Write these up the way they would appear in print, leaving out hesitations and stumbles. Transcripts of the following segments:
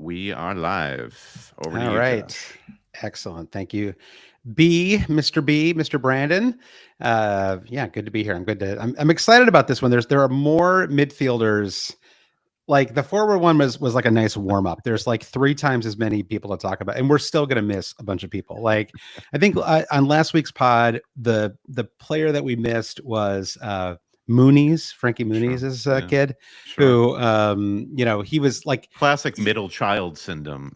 We are live. Over to All you, right. Josh. Excellent. Thank you. Mr. Brandon. Yeah, good to be here. I'm excited about this one. There are more midfielders. Like the forward one was like a nice warm up. There's like 3 times as many people to talk about, and we're still gonna miss a bunch of people. Like I think on last week's pod, the player that we missed was Frankie Mooney's kid, who he was like classic middle child syndrome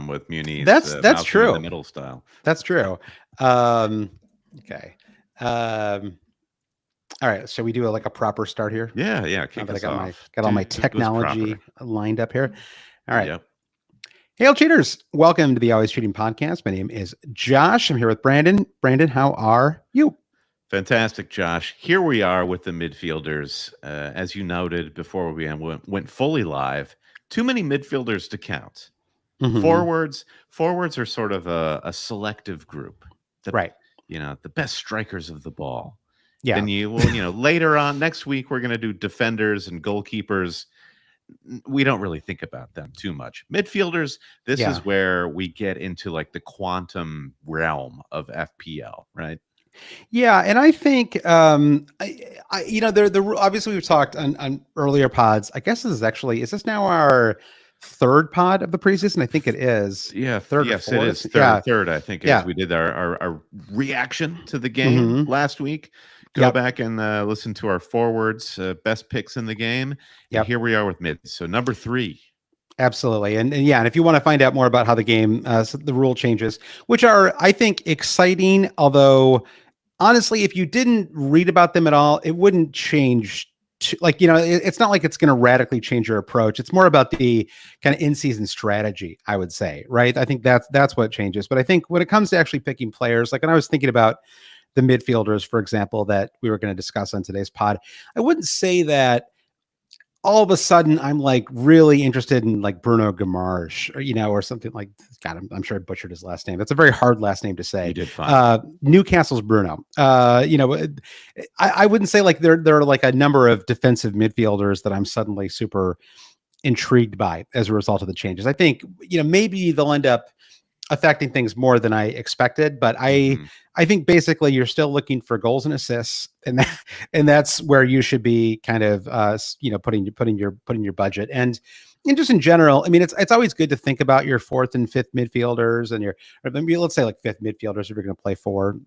with Muniz. That's true. In the middle style. That's true. Okay. All right. Shall we do a proper start here? Yeah. Kick us off. Got all my technology lined up here. All right. Yep. Hail cheaters. Welcome to the Always Cheating Podcast. My name is Josh. I'm here with Brandon. Brandon, how are you? Fantastic, Josh. Here we are with the midfielders. As you noted before we went fully live, too many midfielders to count. Mm-hmm. Forwards are sort of a selective group. Right. The best strikers of the ball. Yeah. Then later on next week, we're going to do defenders and goalkeepers. We don't really think about them too much. Midfielders, this is where we get into like the quantum realm of FPL, right? Yeah, and I think obviously we've talked on earlier pods. I guess is this now our third pod of the preseason? I think it is. Yeah, third. Yes, it is. Third. I think. We did our reaction to the game last week. Go back and listen to our forwards, best picks in the game. Yeah, here we are with mids. So number 3. Absolutely. And if you want to find out more about how the game, the rule changes, which are, I think, exciting, although honestly, if you didn't read about them at all, it wouldn't change. It's not like it's going to radically change your approach. It's more about the kind of in-season strategy, I would say, right? I think that's what changes. But I think when it comes to actually picking players, and I was thinking about the midfielders, for example, that we were going to discuss on today's pod, I wouldn't say that all of a sudden I'm like really interested in like Bruno Guimaraes or something like, God, I'm sure I butchered his last name. That's a very hard last name to say. You did fine. Newcastle's Bruno. I wouldn't say like there are like a number of defensive midfielders that I'm suddenly super intrigued by as a result of the changes. I think, maybe they'll end up affecting things more than I expected, but I think basically you're still looking for goals and assists, and that's where you should be kind of putting your budget and just in general. I mean, it's always good to think about your 4th and 5th midfielders and let's say like 5th midfielders if you're going to play 4.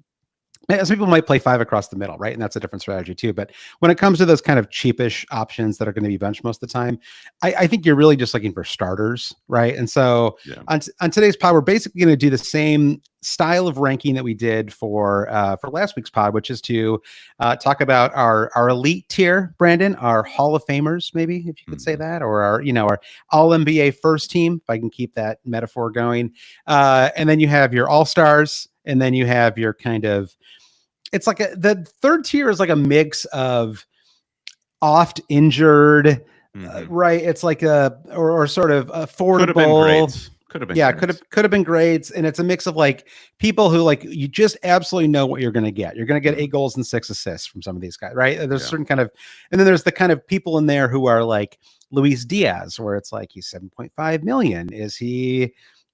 Some people might play 5 across the middle, right? And that's a different strategy too. But when it comes to those kind of cheapish options that are going to be benched most of the time, I think you're really just looking for starters, right? And so on today's pod, we're basically going to do the same style of ranking that we did for last week's pod, which is to talk about our elite tier, Brandon, our Hall of Famers, maybe if you could say that, or our All NBA first team, if I can keep that metaphor going. And then you have your All Stars, and then you have your kind of, it's like the third tier is like a mix of oft injured, right? It's like or sort of affordable. Could have been grades, and it's a mix of like people who like you just absolutely know what you're going to get. You're going to get 8 goals and 6 assists from some of these guys, right? There's certain kind of, and then there's the kind of people in there who are like Luis Diaz, where it's like he's 7.5 million.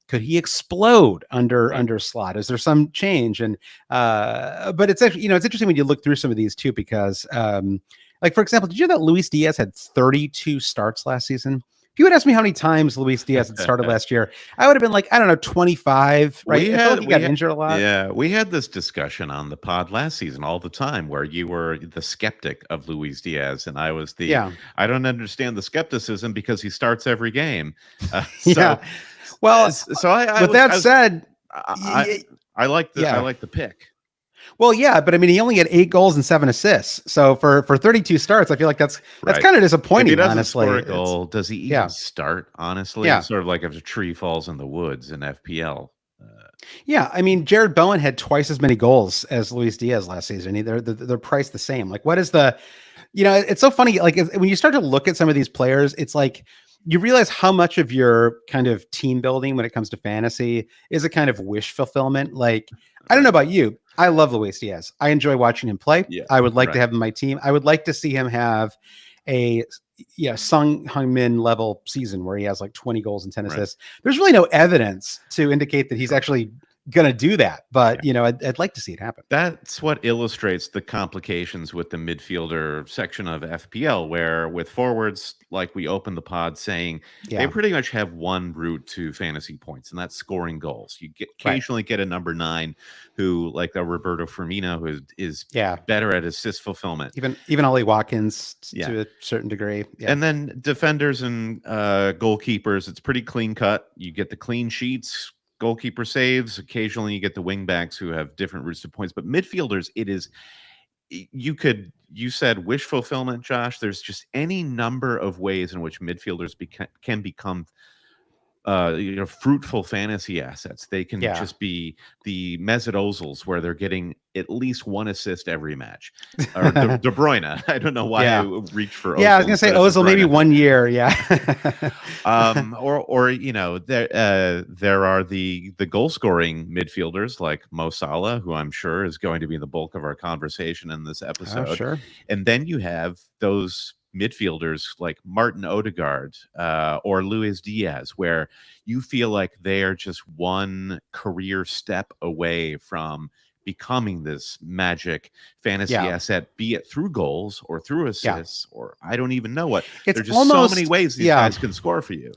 Could he explode under slot? Is there some change? And but it's actually, it's interesting when you look through some of these too, because like for example, did you know that Luis Diaz had 32 starts last season? If you would ask me how many times Luis Diaz had started last year, I would have been like, I don't know, 25, right? He got injured a lot. Yeah, we had this discussion on the pod last season all the time where you were the skeptic of Luis Diaz and I was I don't understand the skepticism because he starts every game. Well, I like the pick. Well, yeah, but I mean, he only had 8 goals and 7 assists. So for 32 starts, I feel like that's kind of disappointing. If he doesn't honestly, score a goal, does he even start? Honestly, it's sort of like if a tree falls in the woods in FPL. Yeah, I mean, Jared Bowen had twice as many goals as Luis Diaz last season. They're priced the same. Like, what is the? It's so funny. Like when you start to look at some of these players, it's like you realize how much of your kind of team building when it comes to fantasy is a kind of wish fulfillment. Like, I don't know about you. I love Luis Diaz. I enjoy watching him play. Yeah, I would like to have him on my team. I would like to see him have a Sung Heung-min level season where he has like 20 goals and 10 assists. There's really no evidence to indicate that he's actually going to do that. But, I'd like to see it happen. That's what illustrates the complications with the midfielder section of FPL, where with forwards, like we opened the pod saying, they pretty much have one route to fantasy points, and that's scoring goals. You occasionally get a number 9 who, like a Roberto Firmino, who is better at assist fulfillment. Even Ollie Watkins to a certain degree. Yeah. And then defenders and goalkeepers, it's pretty clean cut. You get the clean sheets, goalkeeper saves. Occasionally you get the wing backs who have different routes to points, but midfielders, you said wish fulfillment, Josh. There's just any number of ways in which midfielders can become fruitful fantasy assets. They can just be the Mesut Ozils, where they're getting at least one assist every match. Or De Bruyne. I don't know why I reached for Ozil. Yeah, I was gonna say Ozil maybe 1 year. Yeah. There are the goal scoring midfielders like Mo Salah, who I'm sure is going to be the bulk of our conversation in this episode. Sure. And then you have those midfielders like Martin Odegaard or Luis Diaz, where you feel like they are just one career step away from becoming this magic fantasy asset, be it through goals or through assists or I don't even know what. There's just so many ways these guys can score for you.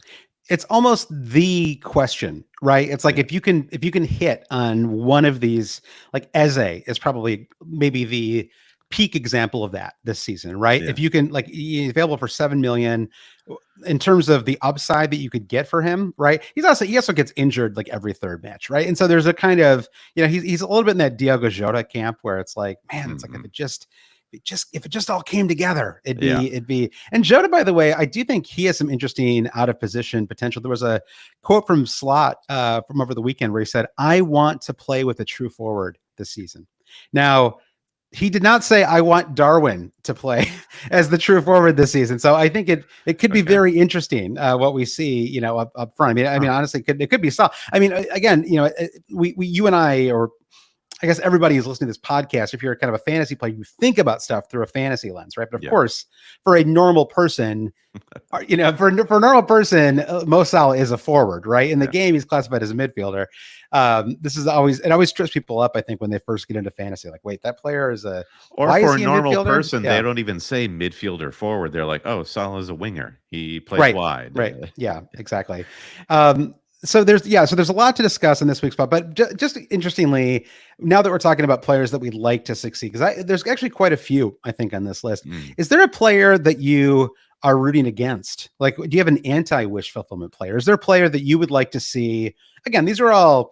It's almost the question, right? It's like if you can hit on one of these, like Eze is probably maybe the peak example of that this season, right? If you can, like, he's available for 7 million in terms of the upside that you could get for him, right? He also gets injured like every third match, right? And so there's a kind of, he's a little bit in that Diogo Jota camp where it's like, man, it's like if it just all came together, it'd be. And Jota, by the way, I do think he has some interesting out of position potential. There was a quote from Slot from over the weekend where he said, "I want to play with a true forward this season." Now, he did not say, "I want Darwin to play as the true forward this season." So I think it could be very interesting what we see, up front. I mean, honestly, it could be solid. I mean, again, you and I, or I guess everybody who's listening to this podcast, if you're kind of a fantasy player, you think about stuff through a fantasy lens, right? But of course, for a normal person, for a normal person, Mo Salah is a forward, right? In the game, he's classified as a midfielder. It always trips people up, I think, when they first get into fantasy. Like, wait, that player is a... Or for a normal person, they don't even say midfielder forward. They're like, oh, Salah's a winger. He plays wide. Right. Yeah, exactly. So there's a lot to discuss in this week's pod, but just interestingly, now that we're talking about players that we'd like to succeed, because there's actually quite a few, I think, on this list. Is there a player that you are rooting against? Like, do you have an anti-wish fulfillment player? Is there a player that you would like to see? Again, these are all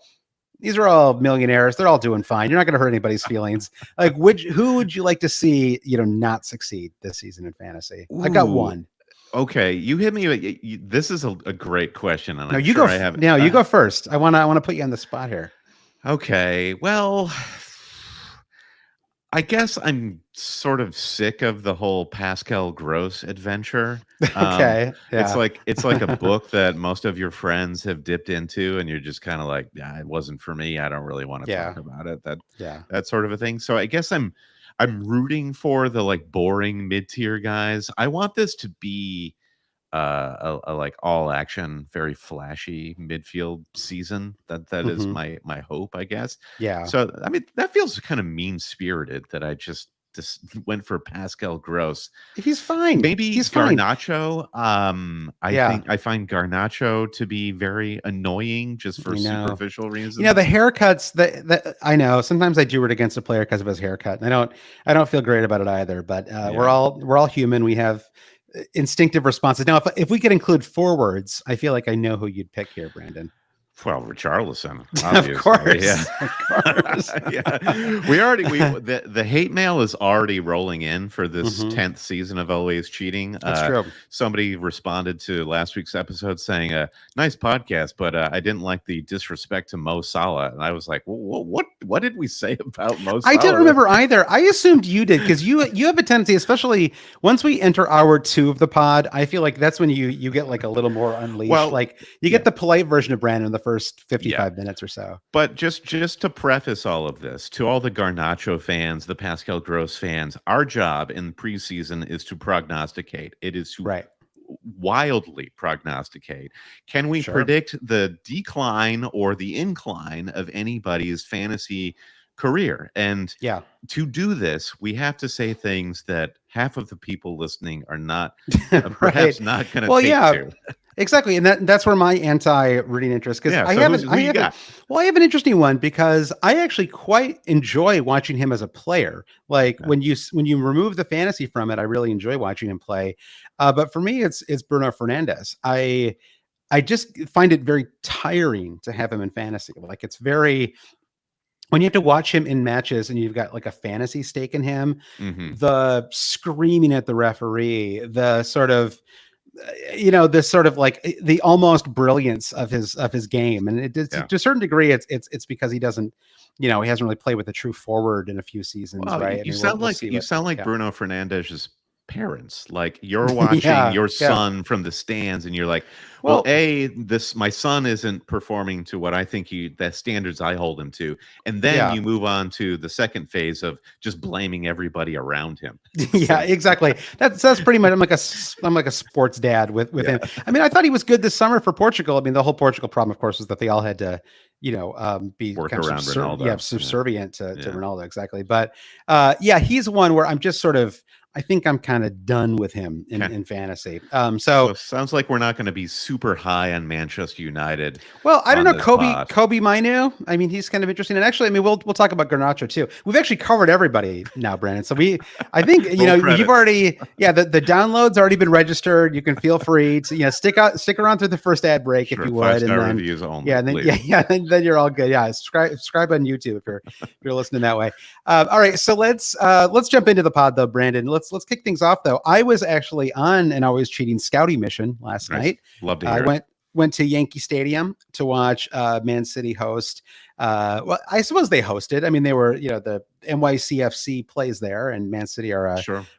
millionaires. They're all doing fine. You're not going to hurt anybody's feelings. Like, who would you like to see, not succeed this season in fantasy? I got one. Okay, you hit me. This is a great question, and you go first. I want to put you on the spot here. Okay, well, I guess I'm sort of sick of the whole Pascal Gross adventure. Okay, it's like a book that most of your friends have dipped into, and you're just kind of like, yeah, it wasn't for me. I don't really want to talk about it. That sort of a thing. So I guess I'm rooting for the like boring mid-tier guys. I want this to be a like all action, very flashy midfield season. That is my hope, I guess. Yeah. So I mean, that feels kind of mean spirited that I just went for Pascal Gross. He's fine. Maybe he's Garnacho. I find Garnacho to be very annoying just for superficial reasons. The haircuts that I know. Sometimes I do root against a player because of his haircut, and I don't feel great about it either. But we're all human. We have instinctive responses. Now, if we could include forwards, I feel like I know who you'd pick here, Brandon. Well, Richarlison, obviously. Of course. Yeah. The hate mail is already rolling in for this 10th season of Always Cheating. That's true. Somebody responded to last week's episode saying, nice podcast, but I didn't like the disrespect to Mo Salah. And I was like, what did we say about Mo Salah? I didn't remember either. I assumed you did, because you have a tendency, especially once we enter hour 2 of the pod, I feel like that's when you get like a little more unleashed. Well, like you get the polite version of Brandon. The first 55 minutes or so. But just to preface all of this, to all the Garnacho fans, the Pascal Gross fans, our job in preseason is to prognosticate. It is to wildly prognosticate. Can we predict the decline or the incline of anybody's fantasy career? And to do this, we have to say things that half of the people listening are not perhaps not going to take to. Exactly, and that's where my anti-rooting interest, because I have an interesting one, because I actually quite enjoy watching him as a player. Like when you remove the fantasy from it, I really enjoy watching him play. But for me, it's Bruno Fernandes. I just find it very tiring to have him in fantasy. Like it's very, when you have to watch him in matches and you've got like a fantasy stake in him, the screaming at the referee, the sort of, this sort of like the almost brilliance of his game, and to a certain degree, it's because he doesn't, he hasn't really played with a true forward in a few seasons, right? You sound like Bruno Fernandes's parents. Like you're watching your son from the stands, and you're like, well, my son isn't performing to what I think the standards I hold him to, and then you move on to the second phase of just blaming everybody around him. Exactly. That's pretty much. I'm like a sports dad with him. I mean, I thought he was good this summer for Portugal. I mean, the whole Portugal problem, of course, was that they all had to, be work kind of Ronaldo. Subservient to Ronaldo. Exactly. But he's one where I'm just sort of, I think I'm kind of done with him in fantasy. So sounds like we're not going to be super high on Manchester United. Well, I don't know. Kobe Mainu. I mean, he's kind of interesting. And actually, I mean, we'll talk about Garnacho too. We've actually covered everybody now, Brandon. So I think, you've already, the download's already been registered. You can feel free to, stick around through the first ad break if you would. 5-star reviews only. Then you're all good. Yeah. Subscribe on YouTube if you're listening that way. All right. So let's jump into the pod though, Brandon. Let's kick things off though. I was actually on an Always Cheating scouting mission last night. Love to hear it. Went to Yankee Stadium to watch Man City host. Well, I suppose they hosted. I mean, they were, the NYCFC plays there, and Man City are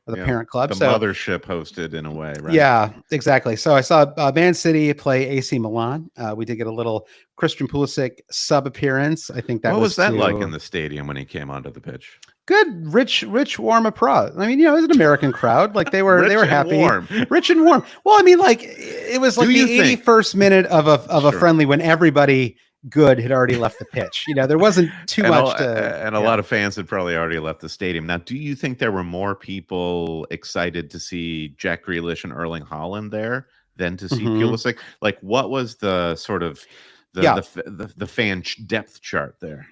the parent club. The mothership hosted in a way, right? Yeah, exactly. So I saw Man City play AC Milan. We did get a little Christian Pulisic sub appearance. I think that what was that like in the stadium when he came onto the pitch? Good, rich, warm applause. I mean, it was an American crowd. Like they were happy, rich and warm. Well, I mean, like it was like the 81st minute of a friendly when everybody good had already left the pitch. There wasn't too much and a lot of fans had probably already left the stadium. Now, do you think there were more people excited to see Jack Grealish and Erling Haaland there than to see Pulisic? Like, what was the sort of the fan depth chart there?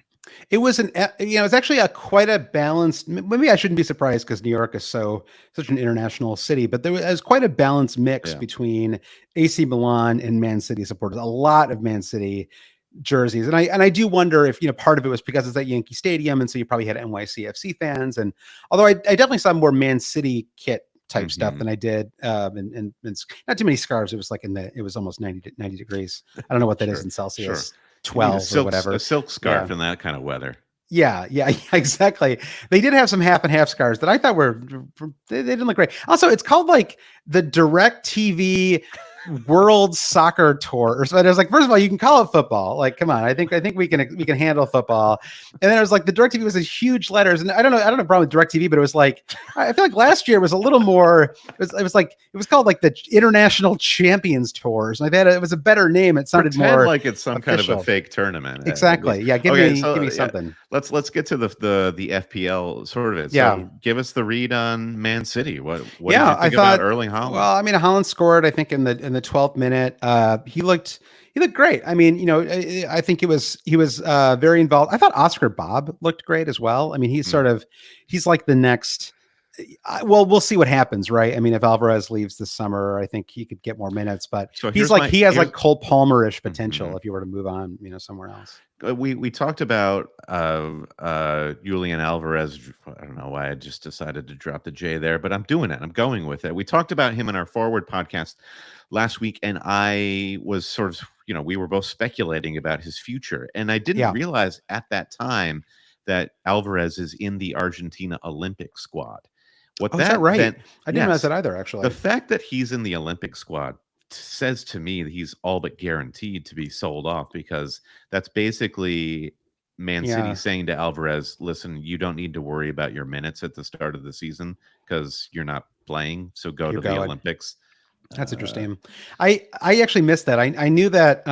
It was it's actually quite a balanced. Maybe I shouldn't be surprised because New York is such an international city, but there was quite a balanced mix between AC Milan and Man City supporters. A lot of Man City jerseys, and I do wonder if part of it was because it's at Yankee Stadium, and so you probably had NYCFC fans. And although I definitely saw more Man City kit type stuff than I did, and not too many scarves. It was like it was almost 90 degrees. I don't know what that is in Celsius. 12 or whatever. A silk scarf in that kind of weather. Yeah, exactly. They did have some half and half scarves that I thought they didn't look great. Also, it's called like the DirecTV World Soccer Tour or so. There's like, first of all, you can call it football. Like, come on, I think we can handle football. And then it was like the DirecTV was these huge letters, and I don't know problem with DirecTV, but it was like, I feel like last year was a little more. It was called like the International Champions Tours. And it was a better name. It sounded more like it's some kind of a fake tournament. Exactly. Yeah. Give me something. Let's get to the FPL sort of it. So give us the read on Man City. What did you think about Erling Haaland? Well, I mean, Haaland scored, I think, in the 12th minute. He looked great. I mean, I think he was very involved. I thought Oscar Bob looked great as well. I mean, he's like the next. Well, we'll see what happens, right? I mean, if Alvarez leaves this summer, I think he could get more minutes, but he has like Cole Palmer-ish potential if you were to move on, somewhere else. We talked about Julian Alvarez. I don't know why I just decided to drop the J there, but I'm doing it. I'm going with it. We talked about him in our Forward podcast last week, and I was sort of, we were both speculating about his future, and I didn't realize at that time that Alvarez is in the Argentina Olympic squad. Is that right? I didn't realize that either, actually. The fact that he's in the Olympic squad says to me that he's all but guaranteed to be sold off, because that's basically Man City saying to Alvarez, listen, you don't need to worry about your minutes at the start of the season because you're not playing. So go to the Olympics. That's interesting. I actually missed that. I knew that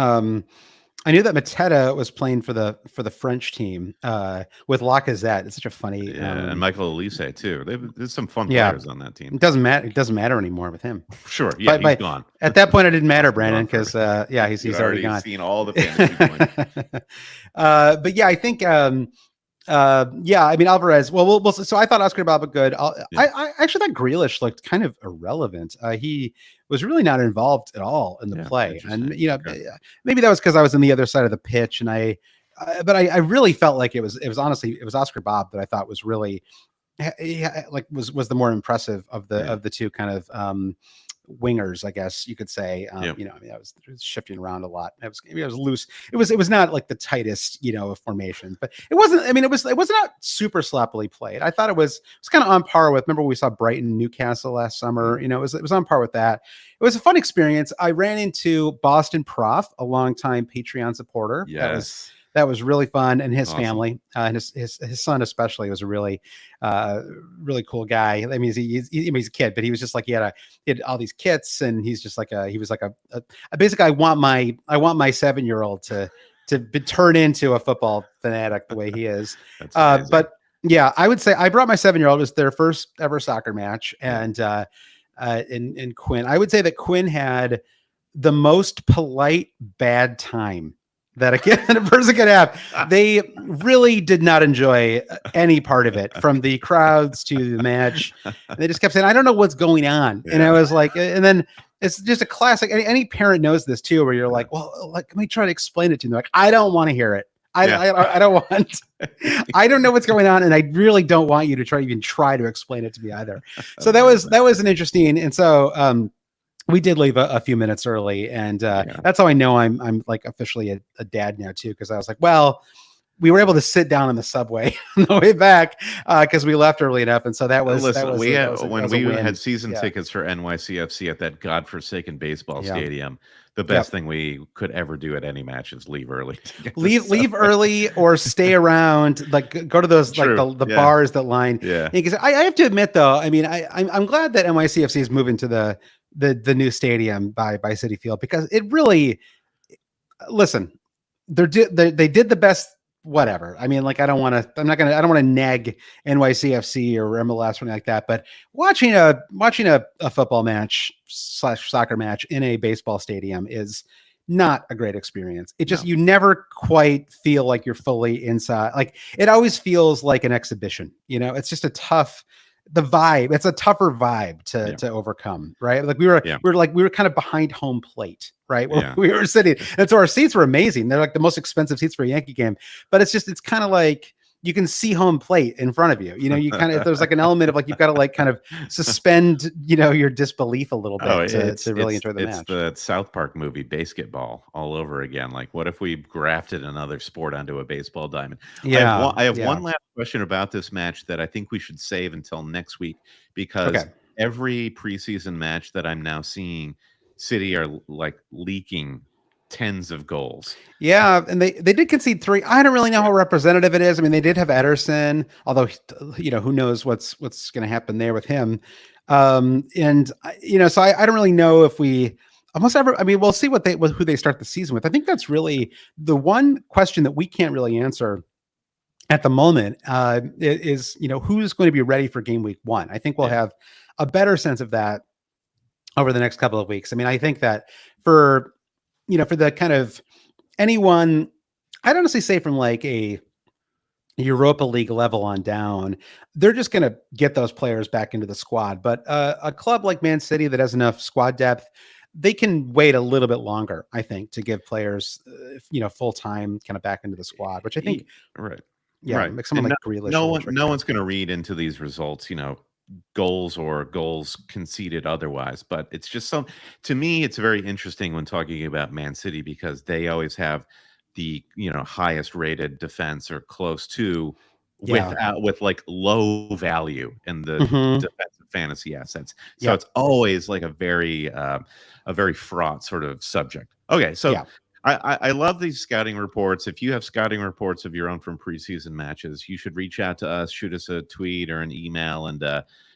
I knew that Mateta was playing for the French team with Lacazette. It's such a funny and Michael Elise too. There's some fun players on that team. It doesn't matter. It doesn't matter anymore with him. Sure, yeah, he's gone. At that point, it didn't matter, Brandon, because he's already gone. Seen all the fantasy points. But yeah, I think I mean Alvarez. Well, so I thought Oscar Baba good. I actually thought Grealish looked kind of irrelevant. He was really not involved at all in the play, and maybe that was because I was on the other side of the pitch, and but I really felt like it was honestly Oscar Bob that I thought was really was the more impressive of the two kind of wingers, I guess you could say. I mean, I was shifting around a lot. It was loose. It was not like the tightest, of formation, but it wasn't. I mean, it was not super sloppily played. I thought it was kind of on par with. Remember we saw Brighton, Newcastle last summer. It was on par with that. It was a fun experience. I ran into Boston Prof, a longtime Patreon supporter. Yes. That was really fun, and his family, and his son especially was a really cool guy. I mean, he's a kid, but he was just like he had all these kits, and he's just like he was like a basically I want my 7-year-old to turn into a football fanatic the way he is. But yeah, I would say I brought my 7-year-old. It was their first ever soccer match, and in Quinn, I would say that Quinn had the most polite bad time that a person could have. They really did not enjoy any part of it, from the crowds to the match. They just kept saying, I don't know what's going on. And I was like, and then it's just a classic. Any parent knows this too, where you're like, well, let me try to explain it to them. Like, I don't want to hear it. I don't want, I don't know what's going on. And I really don't want you to even try to explain it to me either. So that was an interesting. And so, we did leave a few minutes early, and that's how I know I'm like officially a dad now too, because I was like, well, we were able to sit down in the subway on the way back because we left early enough, and so that was. Listen, we had season tickets for NYCFC at that godforsaken baseball stadium. The best thing we could ever do at any match is leave early. Leave early or stay around. Like go to those like the bars that line. Yeah, because I have to admit though, I mean, I'm glad that NYCFC is moving to the new stadium by Citi Field, because it really, listen, they did the best. Whatever. I mean, like, I don't want to nag NYCFC or MLS or anything like that, but watching a football match / soccer match in a baseball stadium is not a great experience. It just, you never quite feel like you're fully inside. Like, it always feels like an exhibition, it's just the vibe. It's a tougher vibe to overcome, right? Like we were kind of behind home plate, right? We were sitting, and so our seats were amazing. They're like the most expensive seats for a Yankee game, but it's kind of like you can see home plate in front of you. You kind of, there's like an element of like you've got to like kind of suspend, your disbelief a little bit to really enjoy the match. It's the South Park movie Basketball all over again. Like, what if we grafted another sport onto a baseball diamond? Yeah, I have one last question about this match that I think we should save until next week, because every preseason match that I'm now seeing, City are like leaking tens of goals. Yeah, and they did concede 3. I don't really know how representative it is. I mean, they did have Ederson, although who knows what's going to happen there with him. And so I don't really know if we almost ever. I mean, we'll see who they start the season with. I think that's really the one question that we can't really answer at the moment. Is who's going to be ready for game week 1? I think we'll have a better sense of that over the next couple of weeks. I mean, I think that for the kind of anyone, I'd honestly say from like a Europa League level on down, they're just going to get those players back into the squad. But a club like Man City that has enough squad depth, they can wait a little bit longer, I think, to give players, full time kind of back into the squad, which I think, like someone like Grealish. No one's going to read into these results, goals or goals conceded otherwise, but it's just to me it's very interesting when talking about Man City, because they always have the highest rated defense or close to Yeah. with like low value in the Hmm. defensive fantasy assets. So Yep. it's always like a very fraught sort of subject. Okay, so Yeah. I love these scouting reports. If you have scouting reports of your own from preseason matches, you should reach out to us, shoot us a tweet or an email, and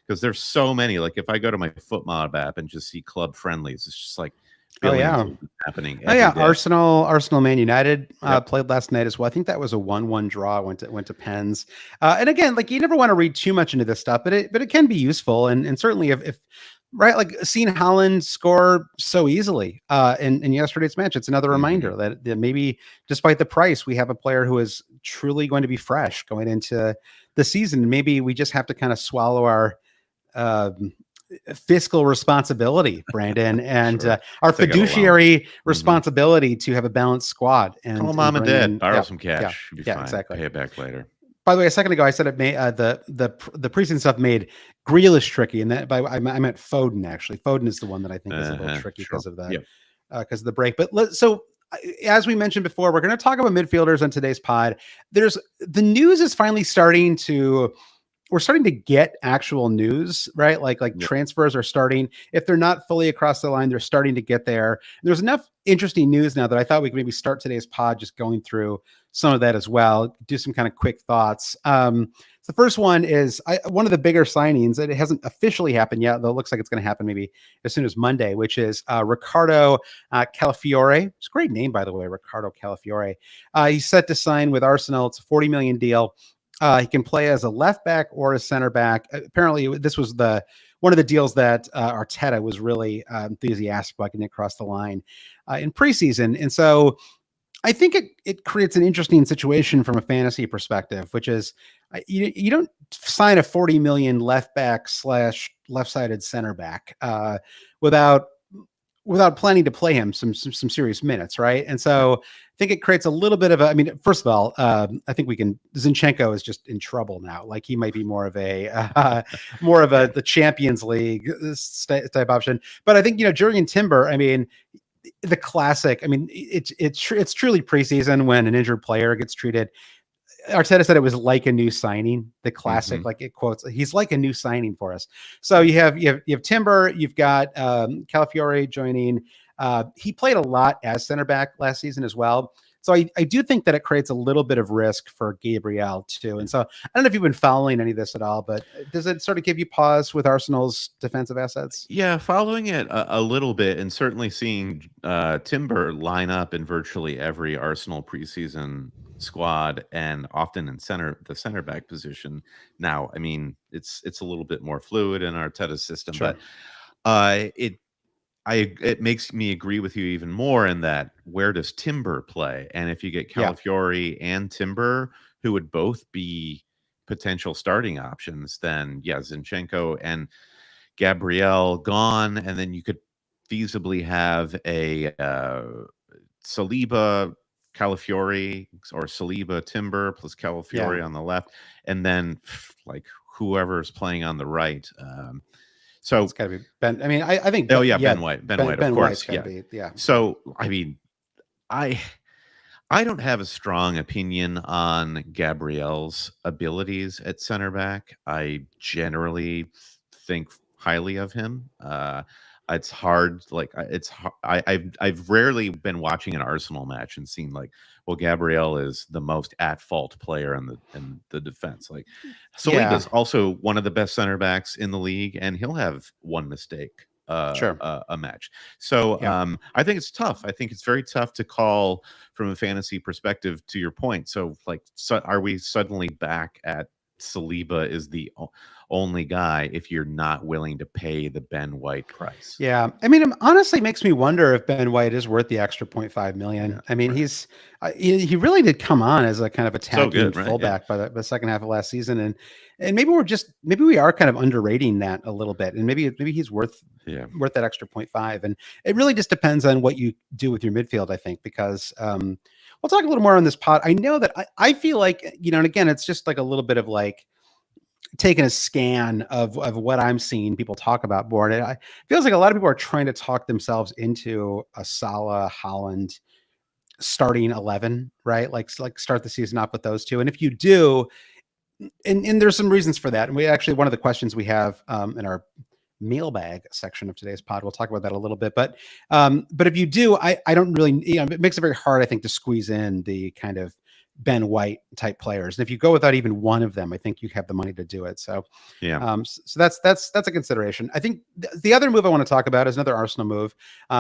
because there's so many. Like if I go to my FootMob app and just see club friendlies, it's just like Oh billions yeah. of them happening Oh yeah. every day. Arsenal, Man United Yep. played last night as well. I think that was a 1-1 draw. Went to pens. And again, like you never want to read too much into this stuff, but it can be useful. And certainly if right, like seeing Holland score so easily in yesterday's match, it's another Mhm. reminder that maybe despite the price, we have a player who is truly going to be fresh going into the season. Maybe we just have to kind of swallow our um, fiscal responsibility, Brandon, and Sure. our Take out a loan. fiduciary Mhm. responsibility to have a balanced squad Call and mom and bring dad, in. borrow Yeah, some yeah, cash, you'll be yeah, fine. exactly. Pay it back later. By the way, a second ago I said it made the preseason stuff made Grealish tricky, and that I meant Foden actually. Foden is the one that I think is a little tricky Sure. because Yep. of the break. But so as we mentioned before, we're going to talk about midfielders on today's pod. There's the news is finally starting to we're starting to get actual news, right? Like Yep. transfers are starting. If they're not fully across the line, they're starting to get there. And there's enough interesting news now that I thought we could maybe start today's pod just going through some of that as well. Do some kind of quick thoughts. So the first one is one of the bigger signings. It hasn't officially happened yet, though it looks like it's going to happen maybe as soon as Monday, which is Ricardo Calafiore. It's a great name, by the way, Ricardo Calafiore. He's set to sign with Arsenal. It's a 40 million deal. He can play as a left back or a center back. Apparently, this was one of the deals that Arteta was really enthusiastic about getting across the line in preseason. And so I think it creates an interesting situation from a fantasy perspective, which is you don't sign a 40 million left back / left sided center back without planning to play him some serious minutes, right? And so I think it creates a little bit of a. I mean, first of all, I think Zinchenko is just in trouble now. Like he might be more of Yeah. the Champions League type option. But I think Jurgen Timber. I mean, the classic. I mean, it's truly preseason when an injured player gets treated. Arteta said it was like a new signing. The classic, Mhm. like it quotes, he's like a new signing for us. So you have Timber, you've got Calafiore joining. He played a lot as center back last season as well. So I do think that it creates a little bit of risk for Gabriel too. And so I don't know if you've been following any of this at all, but does it sort of give you pause with Arsenal's defensive assets? Yeah, following it a little bit and certainly seeing Timber line up in virtually every Arsenal preseason squad and often in the center back position. Now, I mean, it's a little bit more fluid in Arteta's system, Sure. but it it makes me agree with you even more in that where does Timber play? And if you get Yeah. Calafiori and Timber, who would both be potential starting options, then yeah, Zinchenko and Gabrielle gone, and then you could feasibly have a Saliba, Calafiori, or Saliba Timber plus Yeah. Calafiori on the left, and then like whoever's playing on the right. It's So got to be Ben. I mean, I think, oh yeah, yeah, Ben White, of Ben White's course, got to yeah. be, yeah. So I mean, I I don't have a strong opinion on Gabrielle's abilities at center back. I generally think highly of him. It's hard, like I've rarely been watching an Arsenal match and seen like, well, Gabrielle is the most at fault player in the defense. Like Yeah, Saliba's also one of the best center backs in the league, and he'll have one mistake sure. a match. So Yeah. I think it's tough. I think it's very tough to call from a fantasy perspective. To your point, so like, are we suddenly back at Saliba is the only guy if you're not willing to pay the Ben White price? Yeah. I mean, it honestly makes me wonder if Ben White is worth the extra 0.5 million. Yeah, I mean, right. he really did come on as a kind of So attacking good, right? Yeah. fullback by the second half of last season. And maybe we are kind of underrating that a little bit. And maybe he's Yeah. worth that extra 0.5. And it really just depends on what you do with your midfield, I think, because we'll talk a little more on this pod. I know that I feel like, and again, it's just like a little bit of like taking a scan of what I'm seeing people talk about board. It feels like a lot of people are trying to talk themselves into a Salah Holland starting 11, right? Like start the season off with those two. And if you do, and there's some reasons for that. And we actually, one of the questions we have in our mailbag section of today's pod, we'll talk about that a little bit. But if you do, I don't really, it makes it very hard, I think, to squeeze in the kind of Ben White type players. And if you go without even one of them, I think you have the money to do it. So yeah. So that's a consideration. I think the other move I want to talk about is another Arsenal move.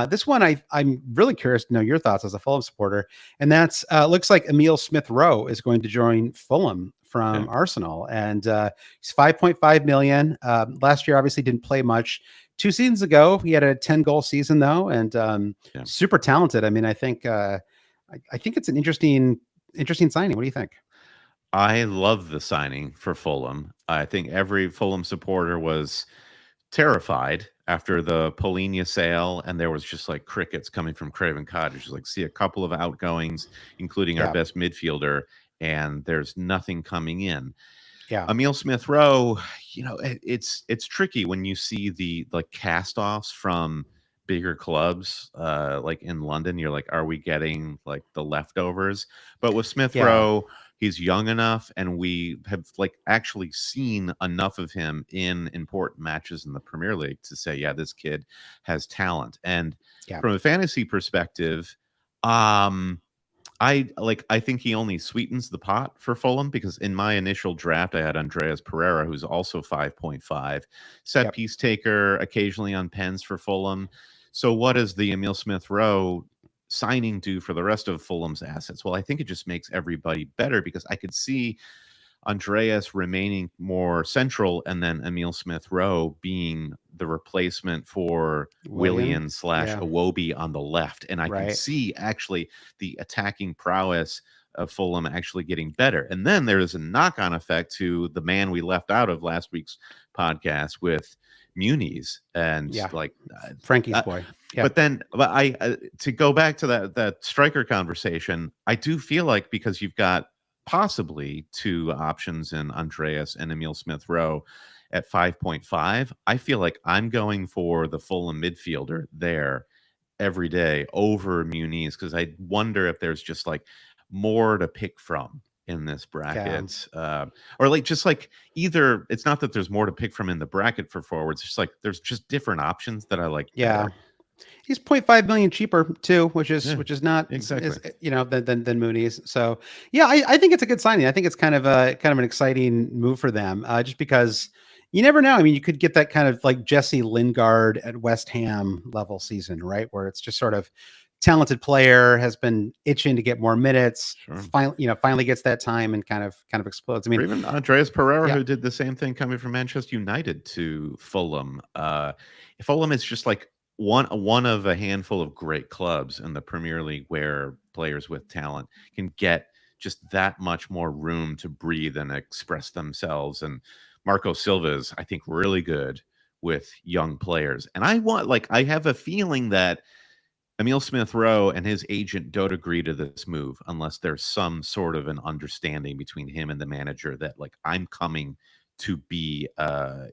This one I'm really curious to know your thoughts as a Fulham supporter, and that's looks like Emil Smith-Rowe is going to join Fulham from Arsenal, and he's 5.5 million. Last year, obviously, didn't play much. 2 seasons ago, he had a 10-goal season though, and super talented. I mean, I think it's an interesting signing. What do you think? I love the signing for Fulham. I think every Fulham supporter was terrified after the Polina sale, and there was just like crickets coming from Craven Cottage. Like, see a couple of outgoings, including our best midfielder, and there's nothing coming in. Emil Smith-Rowe, it's tricky when you see the like cast-offs from bigger clubs like in London. You're like, are we getting like the leftovers? But with Smith-Rowe, he's young enough, and we have like actually seen enough of him in important matches in the Premier League to say, yeah, this kid has talent. And from a fantasy perspective, I think he only sweetens the pot for Fulham, because in my initial draft, I had Andreas Pereira, who's also 5.5, set piece taker occasionally on pens for Fulham. So what does the Emil Smith-Rowe signing do for the rest of Fulham's assets? Well, I think it just makes everybody better, because I could see Andreas remaining more central, and then Emil Smith-Rowe being the replacement for Willian / Iwobi on the left. And I can see actually the attacking prowess of Fulham actually getting better. And then there is a knock-on effect to the man we left out of last week's podcast with Muniz and Frankie's boy. But I to go back to that striker conversation, I do feel like, because you've got possibly 2 options in Andreas and Emil Smith-Rowe at 5.5, I feel like I'm going for the Fulham midfielder there every day over Muniz, because I wonder if there's just like more to pick from in this bracket, or like just like either it's not that there's more to pick from in the bracket for forwards, it's just like there's just different options that I like better. He's 0.5 million cheaper too, which is not exactly than Muniz. So I think it's a good signing. I think it's kind of an exciting move for them, just because you never know. I mean, you could get that kind of like Jesse Lingard at West Ham level season, right, where it's just sort of talented player has been itching to get more minutes. Finally gets that time and kind of explodes. I mean, or even Andreas Pereira, who did the same thing coming from Manchester United to Fulham. Fulham is just like one of a handful of great clubs in the Premier League where players with talent can get just that much more room to breathe and express themselves. And Marco Silva is, I think, really good with young players. And I have a feeling that Emil Smith-Rowe and his agent don't agree to this move unless there's some sort of an understanding between him and the manager that, like, I'm coming to be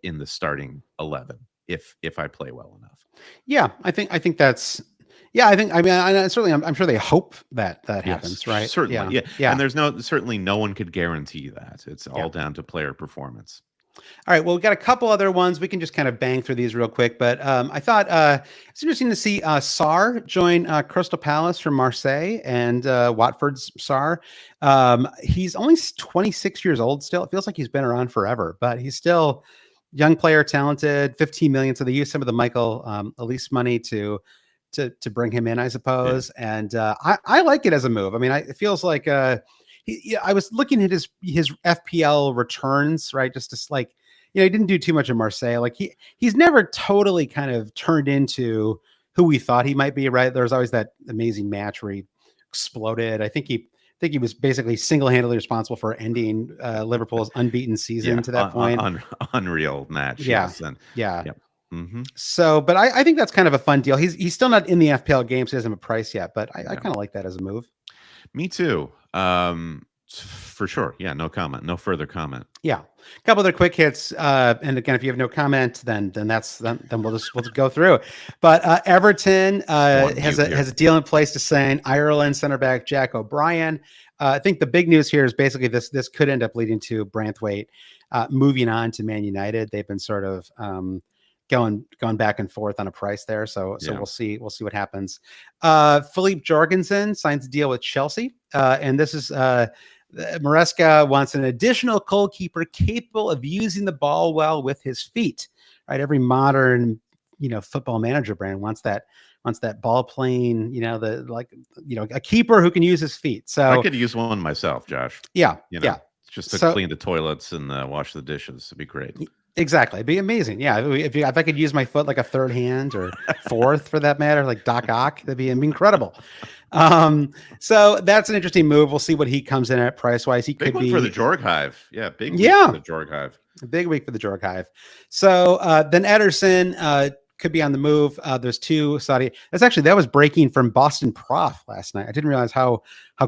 in the starting 11 if I play well enough. Yeah, I think that's. Yeah, certainly, I'm sure they hope that happens, right? Certainly, yeah. And there's certainly no one could guarantee that. It's all down to player performance. All right, well, we've got a couple other ones. We can just kind of bang through these real quick. But I thought it's interesting to see Sarr join Crystal Palace from Marseille and Watford's Sarr. He's only 26 years old still. It feels like he's been around forever, but he's still young player, talented, 15 million. So they use some of the Michael Elise money to bring him in, I suppose. Yeah. And I like it as a move. I mean, it feels like I was looking at his FPL returns, right? Just to like, he didn't do too much in Marseille. Like he's never totally kind of turned into who we thought he might be, right? There was always that amazing match where he exploded. I think he was basically single-handedly responsible for ending Liverpool's unbeaten season to that point. Unreal match. Yeah. Yes. Mm-hmm. So, but I think that's kind of a fun deal. He's still not in the FPL game, so he doesn't have a price yet, but I kind of like that as a move. Me too. For sure. Yeah, no comment. No further comment. Yeah, a couple other quick hits. And again, if you have no comment, then we'll just go through. But Everton has a deal in place to sign Ireland center back Jack O'Brien. I think the big news here is basically this could end up leading to Branthwaite moving on to Man United. They've been sort of going back and forth on a price there. So we'll see what happens. Philippe Jorgensen signs a deal with Chelsea. And this is Maresca wants an additional goalkeeper capable of using the ball well with his feet. Right. Every modern, football manager brand wants that ball playing, a keeper who can use his feet. So I could use one myself, Josh. Yeah. Just to clean the toilets and wash the dishes. It'd be great. Exactly. It'd be amazing. Yeah. If I could use my foot like a third hand or fourth for that matter, like Doc Ock, that'd be incredible. So that's an interesting move. We'll see what he comes in at price wise. He big could be for the Jorg Hive. Yeah. Big week for the Jorg Hive. A big week for the Jorg Hive. So then Ederson could be on the move. There's two Saudi. That was breaking from Boston Prof last night. I didn't realize how